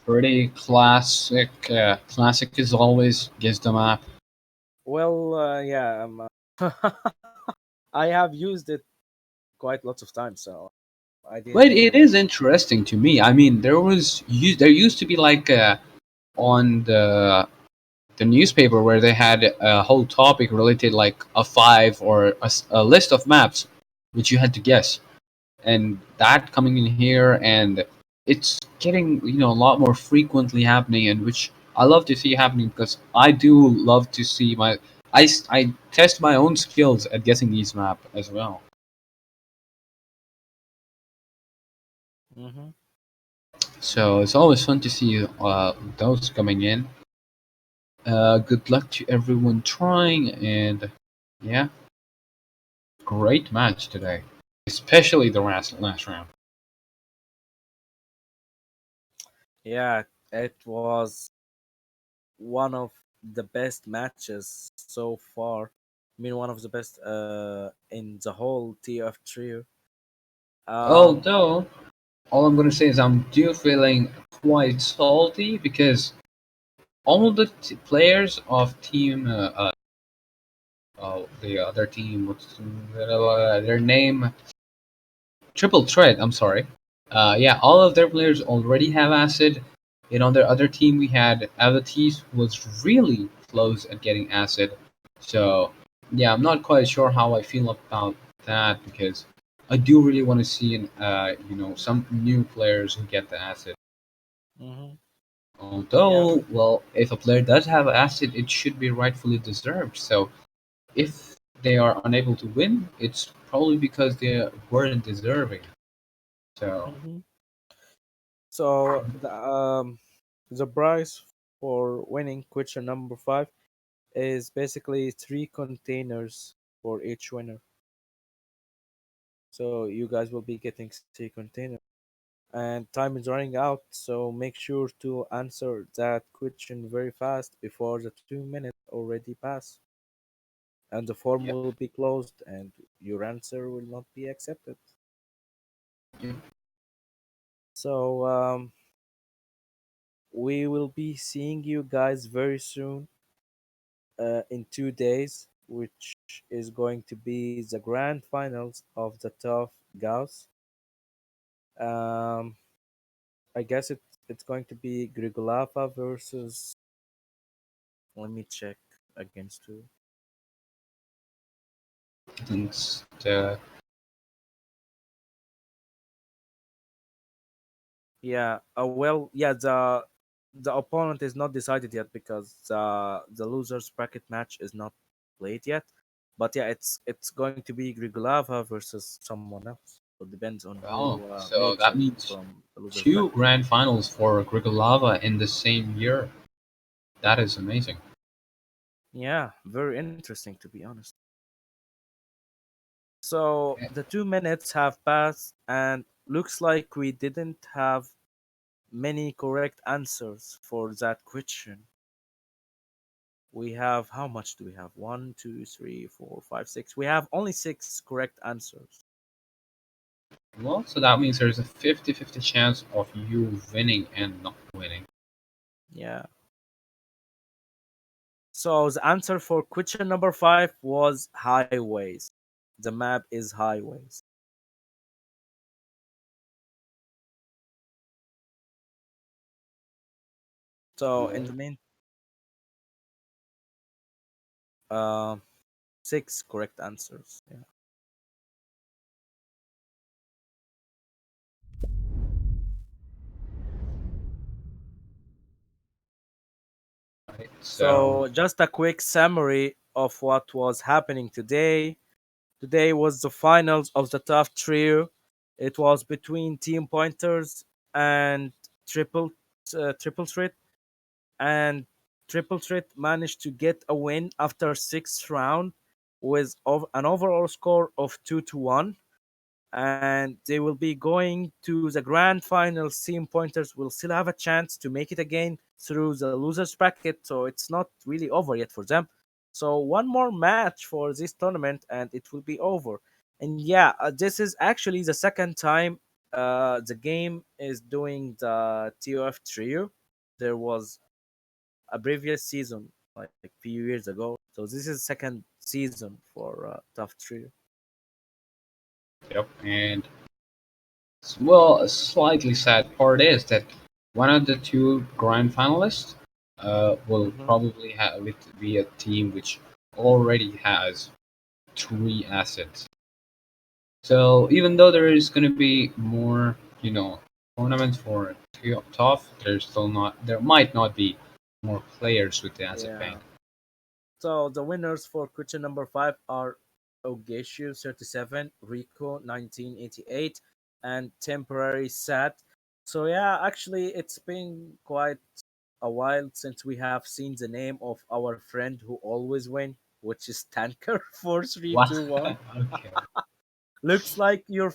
Pretty classic. Classic is always gives the map. Well, yeah, I have used it quite lots of times, so I didn't But know it about is interesting to me. I mean, there used to be like on the newspaper where they had a whole topic related like a five or a list of maps which you had to guess, and that coming in here, and it's getting a lot more frequently happening, and which I love to see happening because I do love to see I test my own skills at guessing these map as well. it. Hmm. So it's always fun to see those coming in. Good luck to everyone trying, and yeah, great match today, especially the last round. Yeah, it was one of the best matches so far. I mean, one of the best in the whole TF trio. Um, Although, all I'm gonna say is I'm do feeling quite salty because all the players of team, the other team, what's their name? Triple Threat. I'm sorry. Yeah, all of their players already have acid. And on their other team, we had Avatis, who was really close at getting acid. So yeah, I'm not quite sure how I feel about that because I do really want to see some new players who get the acid. mhm. Yeah. Although, well, if a player does have acid, it should be rightfully deserved. So if they are unable to win, it's probably because they weren't deserving. So Hmm. So the prize for winning question number 5 is basically 3 containers for each winner. So you guys will be getting 3 containers. And time is running out, so make sure to answer that question very fast before the 2 minutes already pass. And the form yeah, will be closed and your answer will not be accepted. yeah. So we will be seeing you guys very soon in 2 days, which is going to be the grand finals of the TOF Gauss. Um, I guess it's going to be Grigolava versus. Let me check against who. Thanks. Yeah. Well, yeah. The opponent is not decided yet because the losers bracket match is not played yet. But yeah, it's going to be Grigolava versus someone else. So it depends on Oh, who so makes that it means from the losers two bracket. grand finals for Grigolava in the same year. That is amazing. Yeah, very interesting to be honest. So the 2 minutes have passed, and looks like we didn't have many correct answers for that question. We have how much do we have? One, two, three, four, five, six. We have only 6 correct answers. Well, so that means there's a 50-50 chance of you winning and not winning. Yeah. So the answer for question number 5 was highways. The map is highways. So in the main, uh, six correct answers. Yeah. Right. So, So just a quick summary of what was happening today. Today was the finals of the TOF trio. It was between Team Pointers and Triple Triple Threat, and Triple Threat managed to get a win after sixth round with an overall score of 2-1, and they will be going to the grand final. Team Pointers will still have a chance to make it again through the losers bracket, so it's not really over yet for them. So one more match for this tournament and it will be over. And yeah, this is actually the second time the game is doing the TOF trio. There was a previous season like a few years ago, so this is second season for TOF trio. yep. And well, a slightly sad part is that one of the two grand finalists will Hmm. probably have it be a team which already has three assets. So even though there is going to be more, tournaments for TOF, there's still not. There might not be more players with the asset Yeah. bank. So the winners for question number five are Ogeshu 37, Rico 1988, and Temporary Sat. So yeah, actually it's been quite a while since we have seen the name of our friend who always win, which is Tanker What? 4321. Okay. Looks like your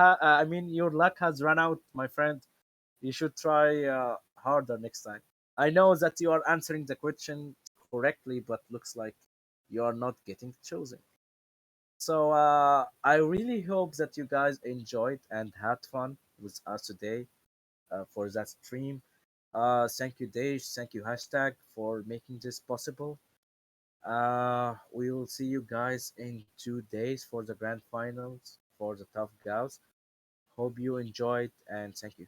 I mean your luck has run out, my friend. You should try harder next time. I know that you are answering the question correctly, but looks like you are not getting chosen. So I really hope that you guys enjoyed and had fun with us today for that stream. Thank you, Dej. Thank you, hashtag, for making this possible. We will see you guys in 2 days for the grand finals for the tough gals. Hope you enjoyed and thank you.